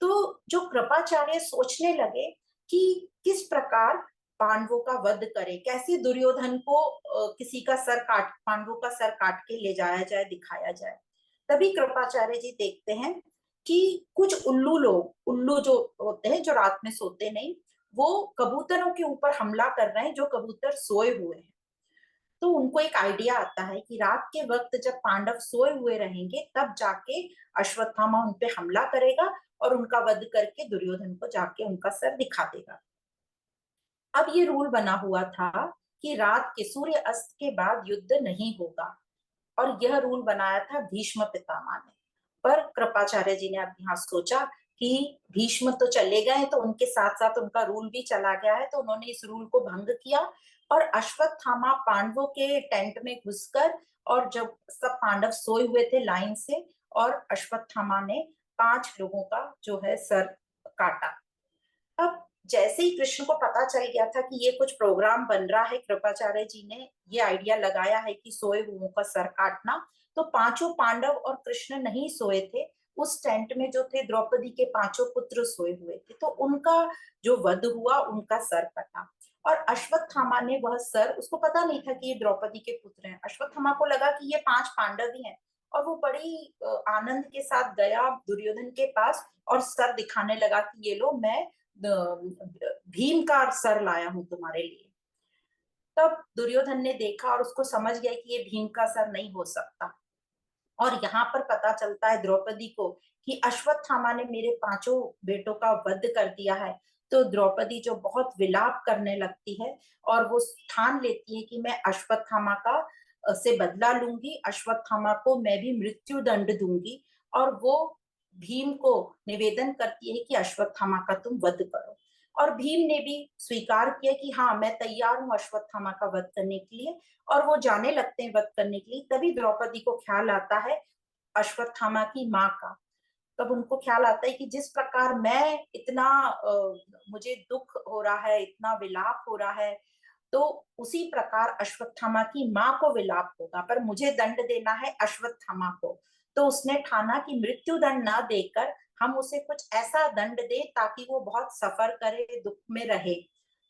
तो जो कृपाचार्य सोचने लगे कि किस प्रकार पांडवों का वध करे, कैसे दुर्योधन को किसी का सर काट, पांडवों का सर काट के ले जाया जाए, दिखाया जाए। तभी कृपाचार्य जी देखते हैं कि कुछ उल्लू लोग, उल्लू जो होते हैं जो रात में सोते नहीं, वो कबूतरों के ऊपर हमला कर रहे हैं जो कबूतर सोए हुए हैं। तो उनको एक आइडिया आता है कि रात के वक्त जब पांडव सोए हुए रहेंगे, तब जाके अश्वत्थामा उन पे हमला करेगा और उनका वध करके दुर्योधन को जाके उनका सर दिखा देगा। अब ये रूल बना हुआ था कि रात के सूर्य अस्त के बाद युद्ध नहीं होगा। और यह रूल बनाया था भीष्म पितामह ने। पर कृपाचार्य जी ने अब यहाँ सोचा कि भीष्म तो चले गए, तो उनके साथ साथ उनका रूल भी चला गया है, तो उन्होंने इस रूल को भंग किया। और अश्वत्थामा पांडवों के टेंट में घुसकर, और जब सब पांडव सोए हुए थे लाइन से, और अश्वत्थामा ने 5 लोगों का जो है सर काटा। अब जैसे ही कृष्ण को पता चल गया था कि ये कुछ प्रोग्राम बन रहा है, कृपाचार्य जी ने ये आइडिया लगाया है कि सोए हुओं का सर काटना, तो 5 पांडव और कृष्ण नहीं सोए थे। उस टेंट में जो थे द्रौपदी के 5 पुत्र सोए हुए थे, तो उनका जो वध हुआ, उनका सर कटा। और अश्वत्थामा ने वह सर, उसको पता नहीं था कि ये द्रौपदी के पुत्र हैं, अश्वत्थामा को लगा कि ये 5 पांडव ही हैं। और वो बड़ी आनंद के साथ गया दुर्योधन के पास और सर दिखाने लगा कि ये लो, मैं भीम का सर लाया हूं तुम्हारे लिए। तब दुर्योधन ने देखा और उसको समझ गया कि ये भीम का सर नहीं हो सकता। और यहाँ पर पता चलता है द्रौपदी को कि अश्वत्थामा ने मेरे 5 बेटों का वध कर दिया है। तो द्रौपदी जो बहुत विलाप करने लगती है, और वो ठान लेती है कि मैं अश्वत्थामा का से बदला लूंगी, अश्वत्थामा को मैं भी मृत्यु दंड दूंगी। और वो भीम को निवेदन करती है कि अश्वत्थामा का तुम वध करो। और भीम ने भी स्वीकार किया कि हाँ, मैं तैयार हूँ अश्वत्थामा का वध करने के लिए। और वो जाने लगते हैं वध करने के लिए। तभी द्रौपदी को ख्याल आता है अश्वत्थामा की माँ का। तब उनको ख्याल आता है कि जिस प्रकार मैं इतना मुझे दुख हो रहा है, इतना विलाप हो रहा है, तो उसी प्रकार अश्वत्थामा की माँ को विलाप होगा, पर मुझे दंड देना है अश्वत्थामा को। तो उसने ठाना कि मृत्यु दंड न देकर हम उसे कुछ ऐसा दंड दे ताकि वो बहुत सफर करे, दुख में रहे।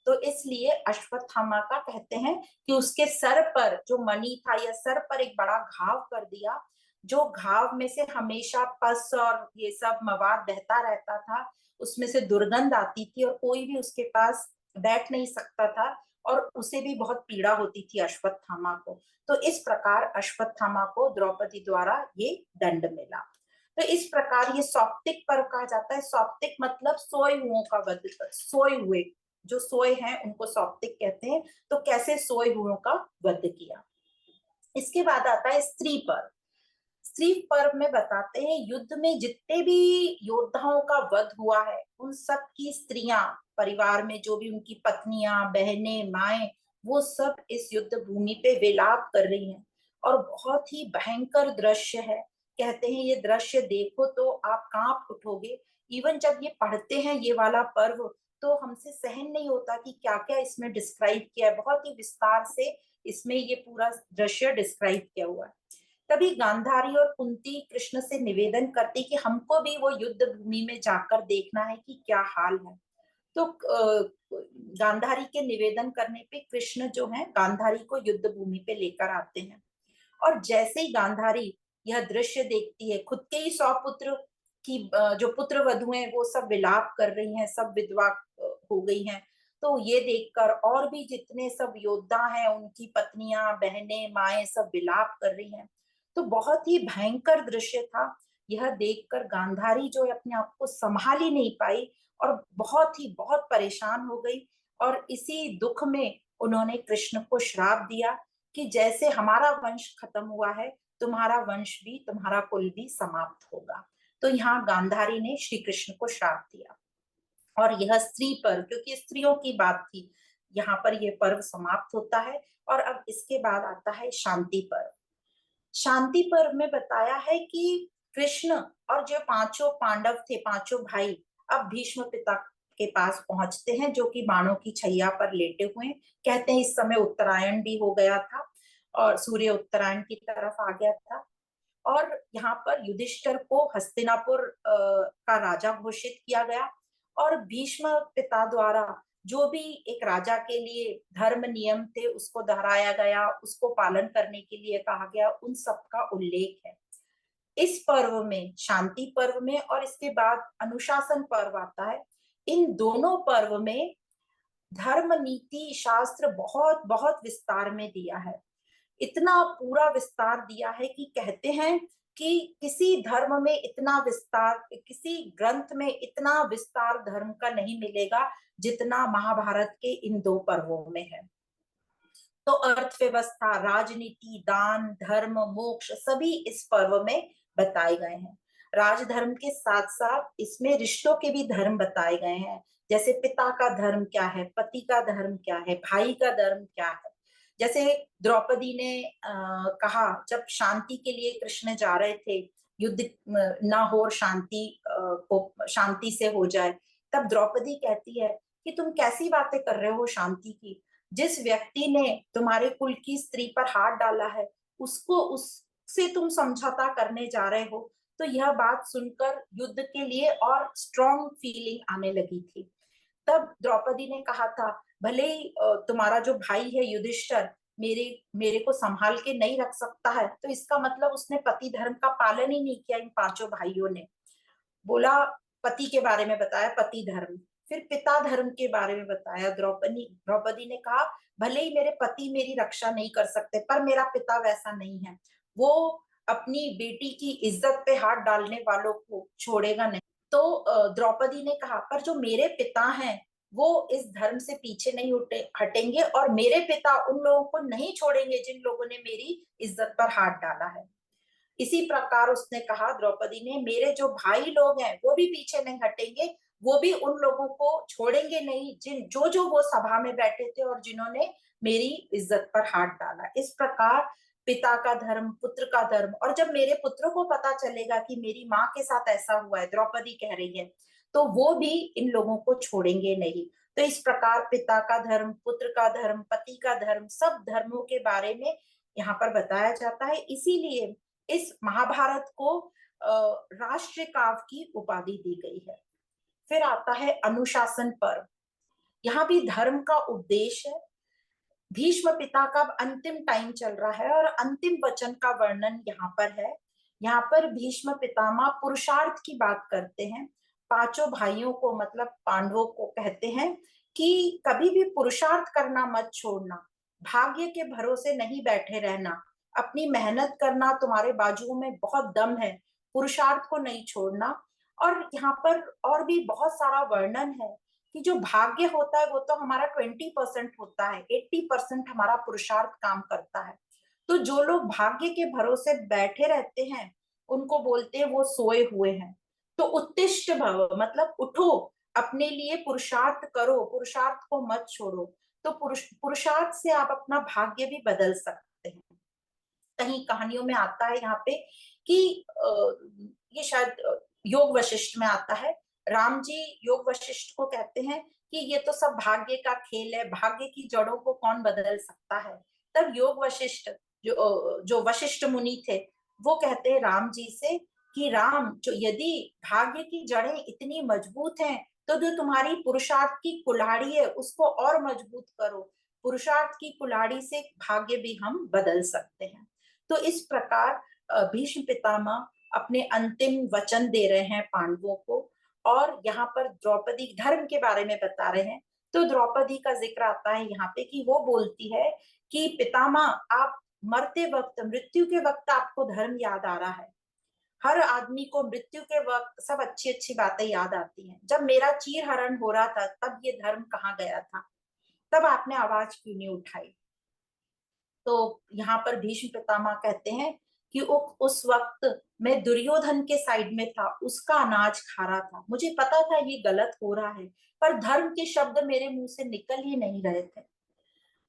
तो इसलिए अश्वत्थामा का कहते हैं कि उसके सर पर जो मणि था या सर पर एक बड़ा घाव कर दिया, जो घाव में से हमेशा पस और ये सब मवाद बहता रहता था, उसमें से दुर्गंध आती थी और कोई भी उसके पास बैठ नहीं सकता था, और उसे भी बहुत पीड़ा होती थी अश्वत्थामा को। तो इस प्रकार अश्वत्थामा को द्रौपदी द्वारा ये दंड मिला। तो इस प्रकार ये सौप्तिक पर्व कहा जाता है। सौप्तिक मतलब सोए हुओं का वध, सोए हुए जो सोए हैं उनको सौप्तिक कहते हैं। तो कैसे सोए हुओं का वध किया। इसके बाद आता है स्त्री पर्व। स्त्री पर्व में बताते हैं युद्ध में जितने भी योद्धाओं का वध हुआ है उन सब की स्त्रियां, परिवार में जो भी उनकी पत्नियां, बहनें, माएं, वो सब इस युद्ध भूमि पे विलाप कर रही हैं। और बहुत ही भयंकर दृश्य है। कहते हैं ये दृश्य देखो तो आप कांप उठोगे। इवन जब ये पढ़ते हैं ये वाला पर्व, तो हमसे सहन नहीं होता कि क्या क्या इसमें डिस्क्राइब किया है। बहुत ही विस्तार से इसमें ये पूरा दृश्य डिस्क्राइब किया हुआ है। तभी गांधारी और कुंती कृष्ण से निवेदन करती कि हमको भी वो युद्ध भूमि में जाकर देखना है कि क्या हाल है। तो गांधारी के निवेदन करने पे कृष्ण जो है गांधारी को युद्ध भूमि पे लेकर आते हैं। और जैसे ही गांधारी यह दृश्य देखती है, खुद के ही 100 पुत्र की जो पुत्र वधुएं वो सब विलाप कर रही हैं, सब विधवा हो गई हैं। तो ये देखकर और भी जितने सब योद्धा हैं उनकी पत्नियां, बहनें, माएं सब विलाप कर रही हैं। तो बहुत ही भयंकर दृश्य था। यह देखकर गांधारी जो है अपने आप को संभाल ही नहीं पाई और बहुत परेशान हो गई। और इसी दुख में उन्होंने कृष्ण को श्राप दिया कि जैसे हमारा वंश खत्म हुआ है, तुम्हारा वंश भी, तुम्हारा कुल भी समाप्त होगा। तो यहाँ गांधारी ने श्री कृष्ण को श्राप दिया। और यह स्त्री पर्व, क्योंकि स्त्रियों की बात थी, यहाँ पर यह पर्व समाप्त होता है। और अब इसके बाद आता है शांति पर्व। शांति पर्व में बताया है कि कृष्ण और जो पांचों पांडव थे, पांचों भाई, अब भीष्म पिता के पास पहुंचते हैं जो कि बाणों की छैया पर लेटे हुए हैं। कहते हैं इस समय उत्तरायण भी हो गया था और सूर्य उत्तरायण की तरफ आ गया था। और यहाँ पर युधिष्ठिर को हस्तिनापुर का राजा घोषित किया गया। और भीष्म पिता द्वारा जो भी एक राजा के लिए धर्म नियम थे उसको दोहराया गया, उसको पालन करने के लिए कहा गया, उन सब का उल्लेख है इस पर्व में, शांति पर्व में। और इसके बाद अनुशासन पर्व आता है। इन दोनों पर्व में धर्म नीति शास्त्र बहुत बहुत विस्तार में दिया है। इतना पूरा विस्तार दिया है कि कहते हैं कि किसी धर्म में इतना विस्तार, किसी ग्रंथ में इतना विस्तार धर्म का नहीं मिलेगा जितना महाभारत के इन दो पर्वों में है। तो अर्थव्यवस्था, राजनीति, दान, धर्म, मोक्ष सभी इस पर्व में बताए गए हैं। राजधर्म के साथ साथ इसमें रिश्तों के भी धर्म बताए गए हैं। जैसे पिता का धर्म क्या है, पति का धर्म क्या है, भाई का धर्म क्या है। जैसे द्रौपदी ने कहा जब शांति के लिए कृष्ण जा रहे थे, युद्ध ना हो, शांति को शांति से हो जाए, तब द्रौपदी कहती है कि तुम कैसी बातें कर रहे हो शांति की। जिस व्यक्ति ने तुम्हारे कुल की स्त्री पर हाथ डाला है उसको, उससे तुम समझौता करने जा रहे हो। तो यह बात सुनकर युद्ध के लिए और स्ट्रॉन्ग फीलिंग आने लगी थी। तब द्रौपदी ने कहा था भले ही तुम्हारा जो भाई है युधिष्ठिर मेरे मेरे को संभाल के नहीं रख सकता है, तो इसका मतलब उसने पति धर्म का पालन ही नहीं किया। इन पांचों भाइयों ने बोला, पति के बारे में बताया पति धर्म, फिर पिता धर्म के बारे में बताया। द्रौपदी द्रौपदी ने कहा भले ही मेरे पति मेरी रक्षा नहीं कर सकते पर मेरा पिता वैसा नहीं है, वो अपनी बेटी की इज्जत पे हाथ डालने वालों को छोड़ेगा नहीं। तो द्रौपदी ने कहा पर जो मेरे पिता हैं वो इस धर्म से पीछे नहीं हटेंगे और मेरे पिता उन लोगों को नहीं छोड़ेंगे जिन लोगों ने मेरी इज्जत पर हाथ डाला है। इसी प्रकार उसने कहा, द्रौपदी ने, मेरे जो भाई लोग हैं वो भी पीछे नहीं हटेंगे, वो भी उन लोगों को छोड़ेंगे नहीं जिन जो जो वो सभा में बैठे थे और जिन्होंने मेरी इज्जत पर हाथ डाला। इस प्रकार पिता का धर्म, पुत्र का धर्म, और जब मेरे पुत्र को पता चलेगा कि मेरी माँ के साथ ऐसा हुआ है, द्रौपदी कह रही है, तो वो भी इन लोगों को छोड़ेंगे नहीं। तो इस प्रकार पिता का धर्म, पुत्र का धर्म, पति का धर्म, सब धर्मों के बारे में यहाँ पर बताया जाता है। इसीलिए इस महाभारत को राष्ट्र काव्य की उपाधि दी गई है। फिर आता है अनुशासन पर्व। यहाँ भी धर्म का उपदेश है। भीष्म पिता का अंतिम टाइम चल रहा है और अंतिम वचन का वर्णन यहाँ पर है। यहाँ पर भीष्म पितामह पुरुषार्थ की बात करते हैं। पांचों भाइयों को, मतलब पांडवों को कहते हैं कि कभी भी पुरुषार्थ करना मत छोड़ना, भाग्य के भरोसे नहीं बैठे रहना, अपनी मेहनत करना, तुम्हारे बाजुओं में बहुत दम है, पुरुषार्थ को नहीं छोड़ना। और यहाँ पर और भी बहुत सारा वर्णन है कि जो भाग्य होता है वो तो हमारा 20% होता है, 80% हमारा पुरुषार्थ काम करता है। तो जो लोग भाग्य के भरोसे बैठे रहते हैं उनको बोलते हैं वो सोए हुए हैं। तो उत्तिष्ठ भव मतलब उठो, अपने लिए पुरुषार्थ करो, पुरुषार्थ को मत छोड़ो। तो पुरुषार्थ से आप अपना भाग्य भी बदल सकते हैं। कहीं कहानियों में आता है यहाँ पे कि ये शायद योग वशिष्ठ में आता है, राम जी योग वशिष्ठ को कहते हैं कि ये तो सब भाग्य का खेल है, भाग्य की जड़ों को कौन बदल सकता है। तब योग वशिष्ठ जो वशिष्ठ मुनि थे वो कहते हैं राम जी से कि राम, जो यदि भाग्य की जड़ें इतनी मजबूत हैं तो जो तुम्हारी पुरुषार्थ की कुल्हाड़ी है उसको और मजबूत करो, पुरुषार्थ की कुल्हाड़ी से भाग्य भी हम बदल सकते हैं। तो इस प्रकार भीष्म पितामह अपने अंतिम वचन दे रहे हैं पांडवों को। और यहाँ पर द्रौपदी धर्म के बारे में बता रहे हैं। तो द्रौपदी का जिक्र आता है यहाँ पे कि वो बोलती है कि पितामह, आप मरते वक्त, मृत्यु के वक्त आपको धर्म याद आ रहा है। हर आदमी को मृत्यु के वक्त सब अच्छी अच्छी बातें याद आती हैं। जब मेरा चीर हरण हो रहा था तब ये धर्म कहाँ गया था, तब आपने आवाज क्यों नहीं उठाई। तो यहाँ पर भीष्म पितामह कहते हैं कि उस वक्त मैं दुर्योधन के साइड में था, उसका अनाज खा रहा था, मुझे पता था ये गलत हो रहा है, पर धर्म के शब्द मेरे मुंह से निकल ही नहीं रहे थे।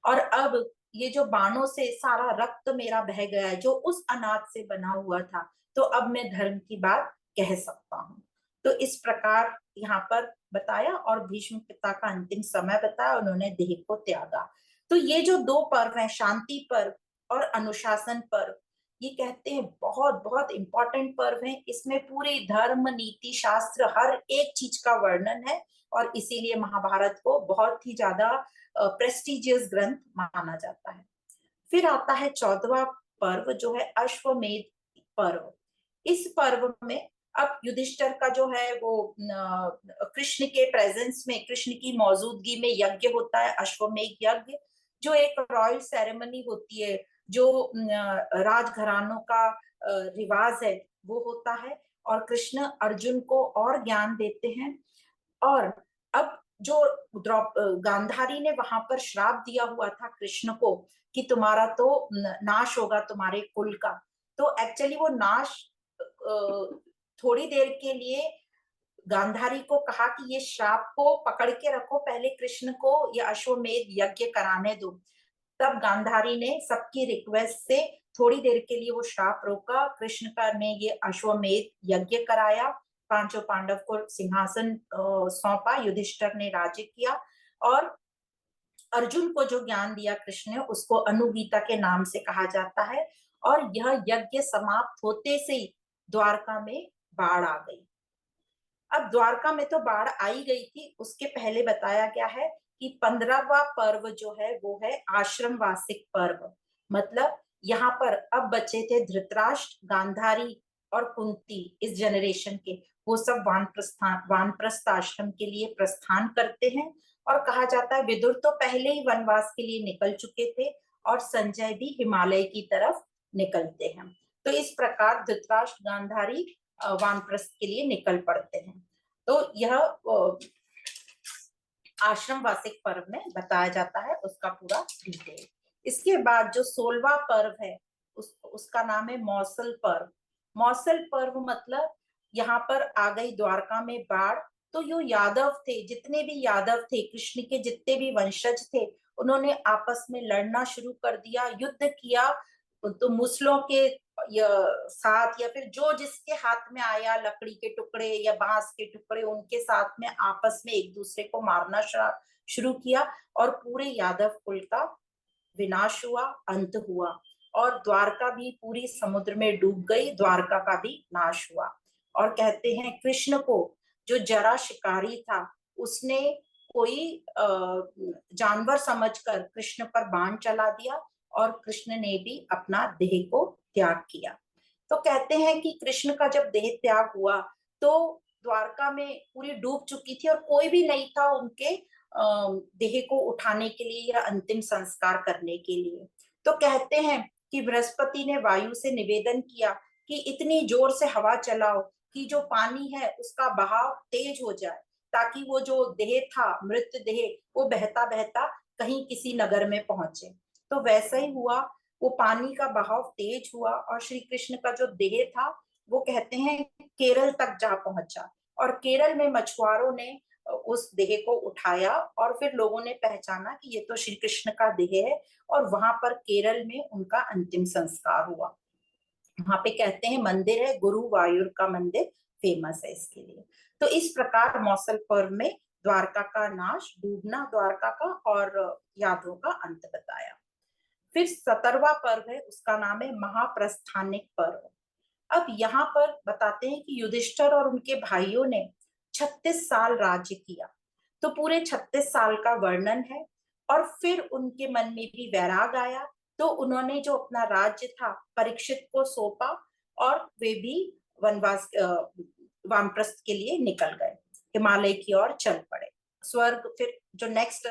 और अब ये जो बाणों से सारा रक्त मेरा बह गया है जो उस अनाज से बना हुआ था, तो अब मैं धर्म की बात कह सकता हूँ। तो इस प्रकार यहाँ पर बताया और भीष्म पिता का अंतिम समय बताया, उन्होंने देह को त्यागा। तो ये जो दो पर्व हैं, शांति पर्व और अनुशासन पर्व, ये कहते हैं बहुत बहुत इंपॉर्टेंट पर्व हैं। इसमें पूरे धर्म, नीति, शास्त्र, हर एक चीज का वर्णन है और इसीलिए महाभारत को बहुत ही ज्यादा प्रेस्टिजियस ग्रंथ माना जाता है। फिर आता है 14वां पर्व जो है अश्वमेध पर्व। इस पर्व में अब युधिष्ठिर का जो है वो कृष्ण के प्रेजेंस में, कृष्ण की मौजूदगी में यज्ञ होता है, अश्वमेध यज्ञ, जो एक रॉयल सेरेमनी होती है, जो राजघरानों का रिवाज है वो होता है। और कृष्ण अर्जुन को और ज्ञान देते हैं। और अब जो गांधारी ने वहां पर श्राप दिया हुआ था कृष्ण को कि तुम्हारा तो नाश होगा, तुम्हारे कुल का, तो एक्चुअली वो नाश थोड़ी देर के लिए गांधारी को कहा कि ये श्राप को पकड़ के रखो, पहले कृष्ण को ये अश्वमेध यज्ञ कराने दो। तब गांधारी ने सबकी रिक्वेस्ट से थोड़ी देर के लिए वो श्राप रोका, कृष्ण का ने ये अश्वमेध यज्ञ कराया, पांचों पांडव को सिंहासन सौंपा, युधिष्ठिर ने राज्य किया और अर्जुन को जो ज्ञान दिया कृष्ण ने उसको अनुगीता के नाम से कहा जाता है। और यह यज्ञ समाप्त होते से ही द्वारका में बाढ़ आ गई। अब द्वारका में तो बाढ़ आई गई थी, उसके पहले बताया गया है कि 15वां पर्व जो है वो है आश्रम वासिक पर्व। मतलब यहाँ पर अब बचे थे धृतराष्ट्र, गांधारी और कुंती, इस जनरेशन के, वो सब वानप्रस्थ आश्रम के लिए प्रस्थान करते हैं। और कहा जाता है विदुर तो पहले ही वनवास के लिए निकल चुके थे और संजय भी हिमालय की तरफ निकलते हैं। तो इस प्रकार धृतराष्ट्र, गांधारी वानप्रस्थ के लिए निकल पड़ते हैं। तो यह आश्रम वासिक पर्व में बताया जाता है उसका पूरा डिटेल। इसके बाद जो 16वां पर्व है उसका नाम है मौसल पर्व। मौसल पर्व मतलब यहाँ पर आ गई द्वारका में बाढ़, तो यो यादव थे, जितने भी यादव थे, कृष्ण के जितने भी वंशज थे, उन्होंने आपस में लड़ना शुरू कर दिया, युद्ध किया, तो मुसलों के या साथ या फिर जो जिसके हाथ में आया, लकड़ी के टुकड़े या बांस के टुकड़े, उनके साथ में आपस में एक दूसरे को मारना शुरू किया और पूरे यादव कुल का विनाश हुआ, अंत हुआ। और द्वारका भी पूरी समुद्र में डूब गई, द्वारका का भी नाश हुआ। और कहते हैं कृष्ण को जो जरा शिकारी था, उसने कोई जानवर समझकर कृष्ण पर बाण चला दिया और कृष्ण ने भी अपना देह को त्याग किया। तो कहते हैं कि कृष्ण का जब देह त्याग हुआ तो द्वारका में पूरी डूब चुकी थी और कोई भी नहीं था उनके देह को उठाने के लिए या अंतिम संस्कार करने के लिए। तो कहते हैं कि बृहस्पति ने वायु से निवेदन किया कि इतनी जोर से हवा चलाओ कि जो पानी है उसका बहाव तेज हो जाए, ताकि वो जो देह था, मृत देह, वो बहता बहता कहीं किसी नगर में पहुंचे। तो वैसा ही हुआ, वो पानी का बहाव तेज हुआ और श्री कृष्ण का जो देह था वो कहते हैं केरल तक जा पहुंचा। और केरल में मछुआरों ने उस देह को उठाया और फिर लोगों ने पहचाना कि ये तो श्री कृष्ण का देह है, और वहां पर केरल में उनका अंतिम संस्कार हुआ। वहां पे कहते हैं मंदिर है, गुरुवायूर का मंदिर फेमस है इसके लिए। तो इस प्रकार मौसल पर्व में द्वारका का नाश, डूबना द्वारका का, और यादवों का अंत बताया। फिर 17वां पर्व है, उसका नाम है महाप्रस्थानिक पर्व। अब यहाँ पर बताते हैं कि युधिष्ठिर और उनके भाइयों ने 36 साल राज्य किया। तो पूरे 36 साल का वर्णन है। और फिर उनके मन में भी वैराग आया, तो उन्होंने जो अपना राज्य था परीक्षित को सौंपा और वे भी वनवास वानप्रस्थ के लिए निकल गए, हिमालय की ओर चल पड़े। स्वर्ग, फिर जो नेक्स्ट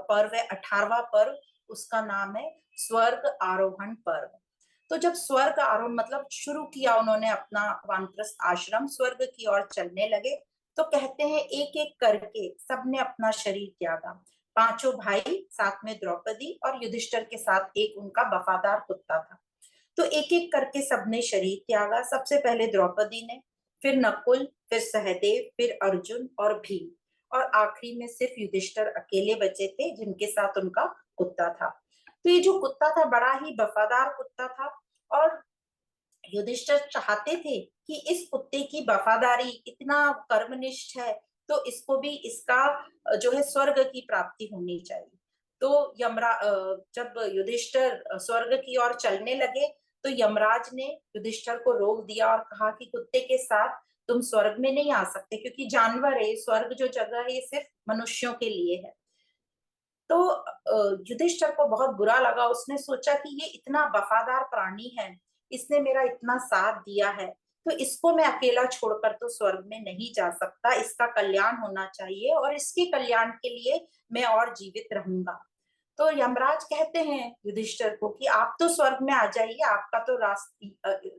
पर्व है 18वां पर्व, उसका नाम है स्वर्ग आरोहण पर्व। तो जब स्वर्ग आरोहण मतलब शुरू किया उन्होंने अपना वानप्रस्थ आश्रम, स्वर्ग की ओर चलने लगे, तो कहते हैं एक एक करके सबने अपना शरीर त्यागा। पांचों भाई, साथ में द्रौपदी और युधिष्ठिर के साथ एक उनका वफादार कुत्ता था। तो एक एक करके सबने शरीर त्यागा। सबसे पहले द्रौपदी ने, फिर नकुल, फिर सहदेव, फिर अर्जुन और भीम, और आखिरी में सिर्फ युधिष्ठिर अकेले बचे थे जिनके साथ उनका कुत्ता था। तो ये जो कुत्ता था बड़ा ही वफादार कुत्ता था, और युधिष्ठिर चाहते थे कि इस कुत्ते की वफादारी इतना कर्मनिष्ठ है, तो इसको भी इसका जो है स्वर्ग की प्राप्ति होनी चाहिए। तो जब युधिष्ठिर स्वर्ग की ओर चलने लगे, तो यमराज ने युधिष्ठिर को रोक दिया और कहा कि कुत्ते के साथ तुम स्वर्ग में नहीं आ सकते, क्योंकि जानवर है, स्वर्ग जो जगह है ये सिर्फ मनुष्यों के लिए है। तो युधिष्ठिर को बहुत बुरा लगा। उसने सोचा कि ये इतना वफादार प्राणी है, इसने मेरा इतना साथ दिया है, तो इसको मैं अकेला छोड़कर तो स्वर्ग में नहीं जा सकता, इसका कल्याण होना चाहिए और इसके कल्याण के लिए मैं और जीवित रहूंगा। तो यमराज कहते हैं युधिष्ठिर को कि आप तो स्वर्ग में आ जाइए, आपका तो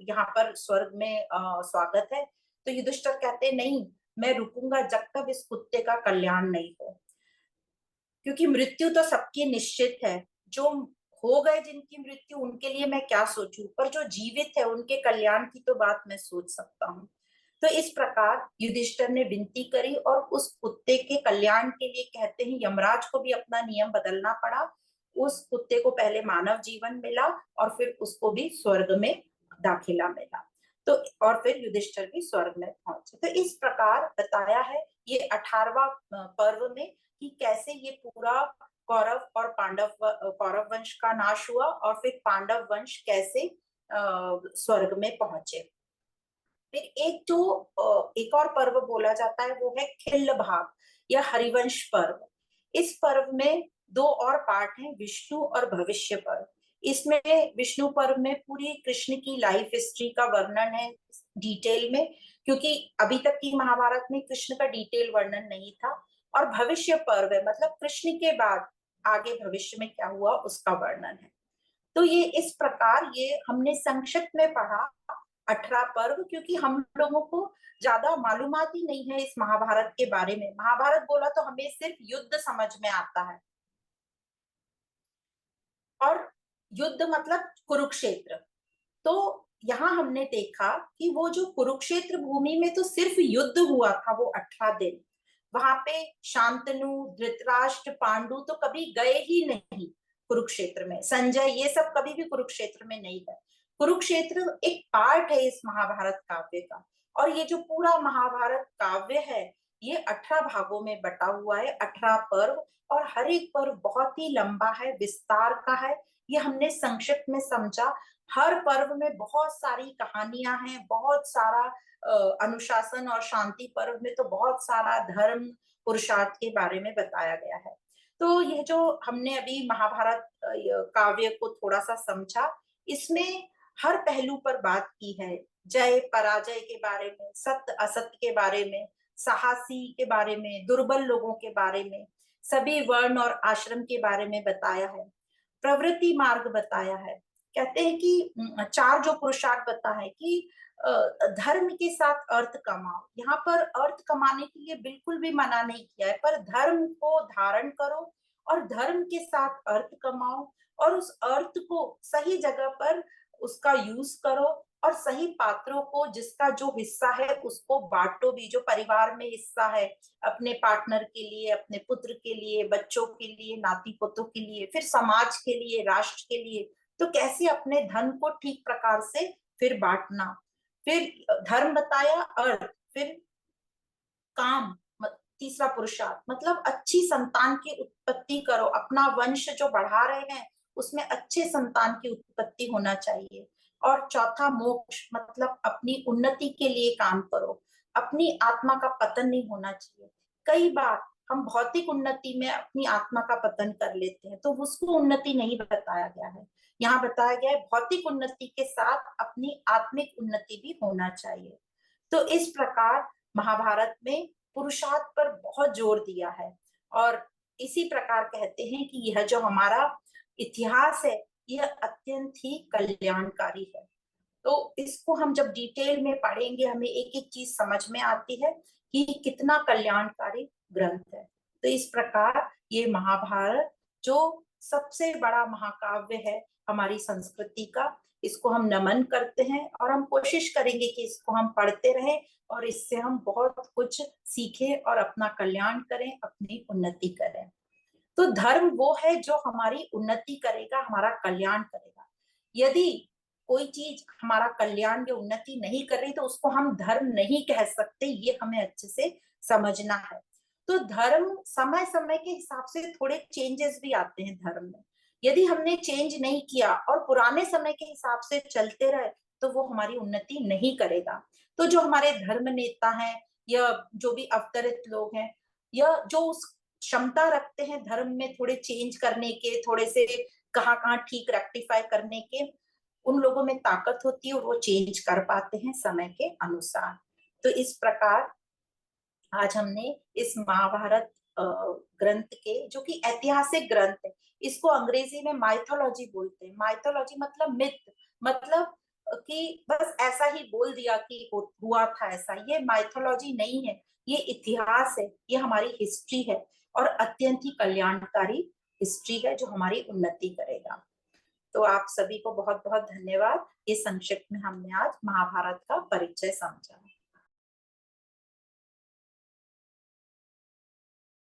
यहाँ पर स्वर्ग में स्वागत है। तो युधिष्ठिर कहते हैं नहीं, मैं रुकूंगा जब तक इस कुत्ते का कल्याण नहीं हो, क्योंकि मृत्यु तो सबकी निश्चित है। जो हो गए जिनकी मृत्यु, उनके लिए मैं क्या सोचूं, पर जो जीवित है उनके कल्याण की तो बात मैं सोच सकता हूँ। तो इस प्रकार युधिष्ठिर ने विनती करी और उस कुत्ते के कल्याण के लिए कहते हैं यमराज को भी अपना नियम बदलना पड़ा। उस कुत्ते को पहले मानव जीवन मिला और फिर उसको भी स्वर्ग में दाखिला मिला। तो और फिर युधिष्ठिर भी स्वर्ग में पहुंचे। तो इस प्रकार बताया है ये 18वां पर्व में कि कैसे ये पूरा कौरव और पांडव कौरव वंश का नाश हुआ और फिर पांडव वंश कैसे स्वर्ग में पहुंचे। फिर एक और पर्व बोला जाता है, वो है खिल्ल भाग या हरिवंश पर्व। इस पर्व में दो और पार्ट हैं, विष्णु और भविष्य पर्व। इसमें विष्णु पर्व में पूरी कृष्ण की लाइफ हिस्ट्री का वर्णन है डिटेल में, क्योंकि अभी तक की महाभारत में कृष्ण का डिटेल वर्णन नहीं था। और भविष्य पर्व है, मतलब कृष्ण के बाद आगे भविष्य में क्या हुआ उसका वर्णन है। तो ये इस प्रकार ये हमने संक्षिप्त में पढ़ा 18 पर्व, क्योंकि हम लोगों को ज्यादा मालूमात ही नहीं है इस महाभारत के बारे में। महाभारत बोला तो हमें सिर्फ युद्ध समझ में आता है, और युद्ध मतलब कुरुक्षेत्र। तो यहाँ हमने देखा कि वो जो कुरुक्षेत्र भूमि में तो सिर्फ युद्ध हुआ था वो 18 दिन। वहां पे शांतनु, धृतराष्ट्र, पांडु तो कभी गए ही नहीं, कुरुक्षेत्र में, संजय, ये सब कभी भी कुरुक्षेत्र में नहीं है। कुरुक्षेत्र एक पार्ट है इस महाभारत काव्य का। और ये जो पूरा महाभारत काव्य है, ये 18 भागों में बटा हुआ है, 18 पर्व, और हर एक पर्व बहुत ही लंबा है, विस्तार का है। ये हमने संक्षिप्त में समझा। हर पर्व में बहुत सारी कहानियां हैं, बहुत सारा अनुशासन, और शांति पर्व में तो बहुत सारा धर्म पुरुषार्थ के बारे में बताया गया है। तो यह जो हमने अभी महाभारत काव्य को थोड़ा सा समझा, इसमें हर पहलू पर बात की है। जय पराजय के बारे में, सत्य असत्य के बारे में, साहसी के बारे में, दुर्बल लोगों के बारे में, सभी वर्ण और आश्रम के बारे में बताया है, प्रवृत्ति मार्ग बताया है। कहते हैं कि चार जो पुरुषार्थ बता है कि धर्म के साथ अर्थ कमाओ। यहाँ पर अर्थ कमाने के लिए बिल्कुल भी मना नहीं किया है, पर धर्म को धारण करो और धर्म के साथ अर्थ कमाओ, और उस अर्थ को सही जगह पर उसका यूज करो, और सही पात्रों को जिसका जो हिस्सा है उसको बांटो भी। जो परिवार में हिस्सा है, अपने पार्टनर के लिए, अपने पुत्र के लिए, बच्चों के लिए, नाती पोतों के लिए, फिर समाज के लिए, राष्ट्र के लिए, तो कैसे अपने धन को ठीक प्रकार से फिर बांटना। फिर धर्म बताया, अर्थ, फिर काम, तीसरा पुरुषार्थ मतलब अच्छी संतान की उत्पत्ति करो। अपना वंश जो बढ़ा रहे हैं उसमें अच्छे संतान की उत्पत्ति होना चाहिए। और चौथा मोक्ष, मतलब अपनी उन्नति के लिए काम करो, अपनी आत्मा का पतन नहीं होना चाहिए। कई बार हम भौतिक उन्नति में अपनी आत्मा का पतन कर लेते हैं, तो उसको उन्नति नहीं बताया गया है। यहाँ बताया गया है भौतिक उन्नति के साथ अपनी आत्मिक उन्नति भी होना चाहिए। तो इस प्रकार महाभारत में पुरुषार्थ पर बहुत जोर दिया है। और इसी प्रकार कहते हैं कि यह जो हमारा इतिहास है, यह अत्यंत ही कल्याणकारी है। तो इसको हम जब डिटेल में पढ़ेंगे, हमें एक एक चीज समझ में आती है कि कितना कल्याणकारी ग्रंथ है। तो इस प्रकार ये महाभारत जो सबसे बड़ा महाकाव्य है हमारी संस्कृति का, इसको हम नमन करते हैं, और हम कोशिश करेंगे कि इसको हम पढ़ते रहें और इससे हम बहुत कुछ सीखें और अपना कल्याण करें, अपनी उन्नति करें। तो धर्म वो है जो हमारी उन्नति करेगा, हमारा कल्याण करेगा। यदि कोई चीज हमारा कल्याण या उन्नति नहीं कर रही तो उसको हम धर्म नहीं कह सकते, ये हमें अच्छे से समझना है। तो धर्म समय समय के हिसाब से थोड़े चेंजेस भी आते हैं धर्म में। यदि हमने चेंज नहीं किया और पुराने समय के हिसाब से चलते रहे तो वो हमारी उन्नति नहीं करेगा। तो जो हमारे धर्म नेता हैं या जो भी अवतरित लोग हैं, या जो उस क्षमता रखते हैं धर्म में थोड़े चेंज करने के, थोड़े से कहाँ कहाँ ठीक रेक्टिफाई करने के, उन लोगों में ताकत होती है और वो चेंज कर पाते हैं समय के अनुसार। तो इस प्रकार आज हमने इस महाभारत ग्रंथ के, जो कि ऐतिहासिक ग्रंथ है, इसको अंग्रेजी में माइथोलॉजी बोलते हैं। माइथोलॉजी मतलब मिथ, मतलब कि बस ऐसा ही बोल दिया कि हुआ था ऐसा। ये माइथोलॉजी नहीं है, ये इतिहास है, ये हमारी हिस्ट्री है, और अत्यंत ही कल्याणकारी हिस्ट्री है जो हमारी उन्नति करेगा। तो आप सभी को बहुत बहुत धन्यवाद। ये संक्षिप्त में हमने आज महाभारत का परिचय समझा।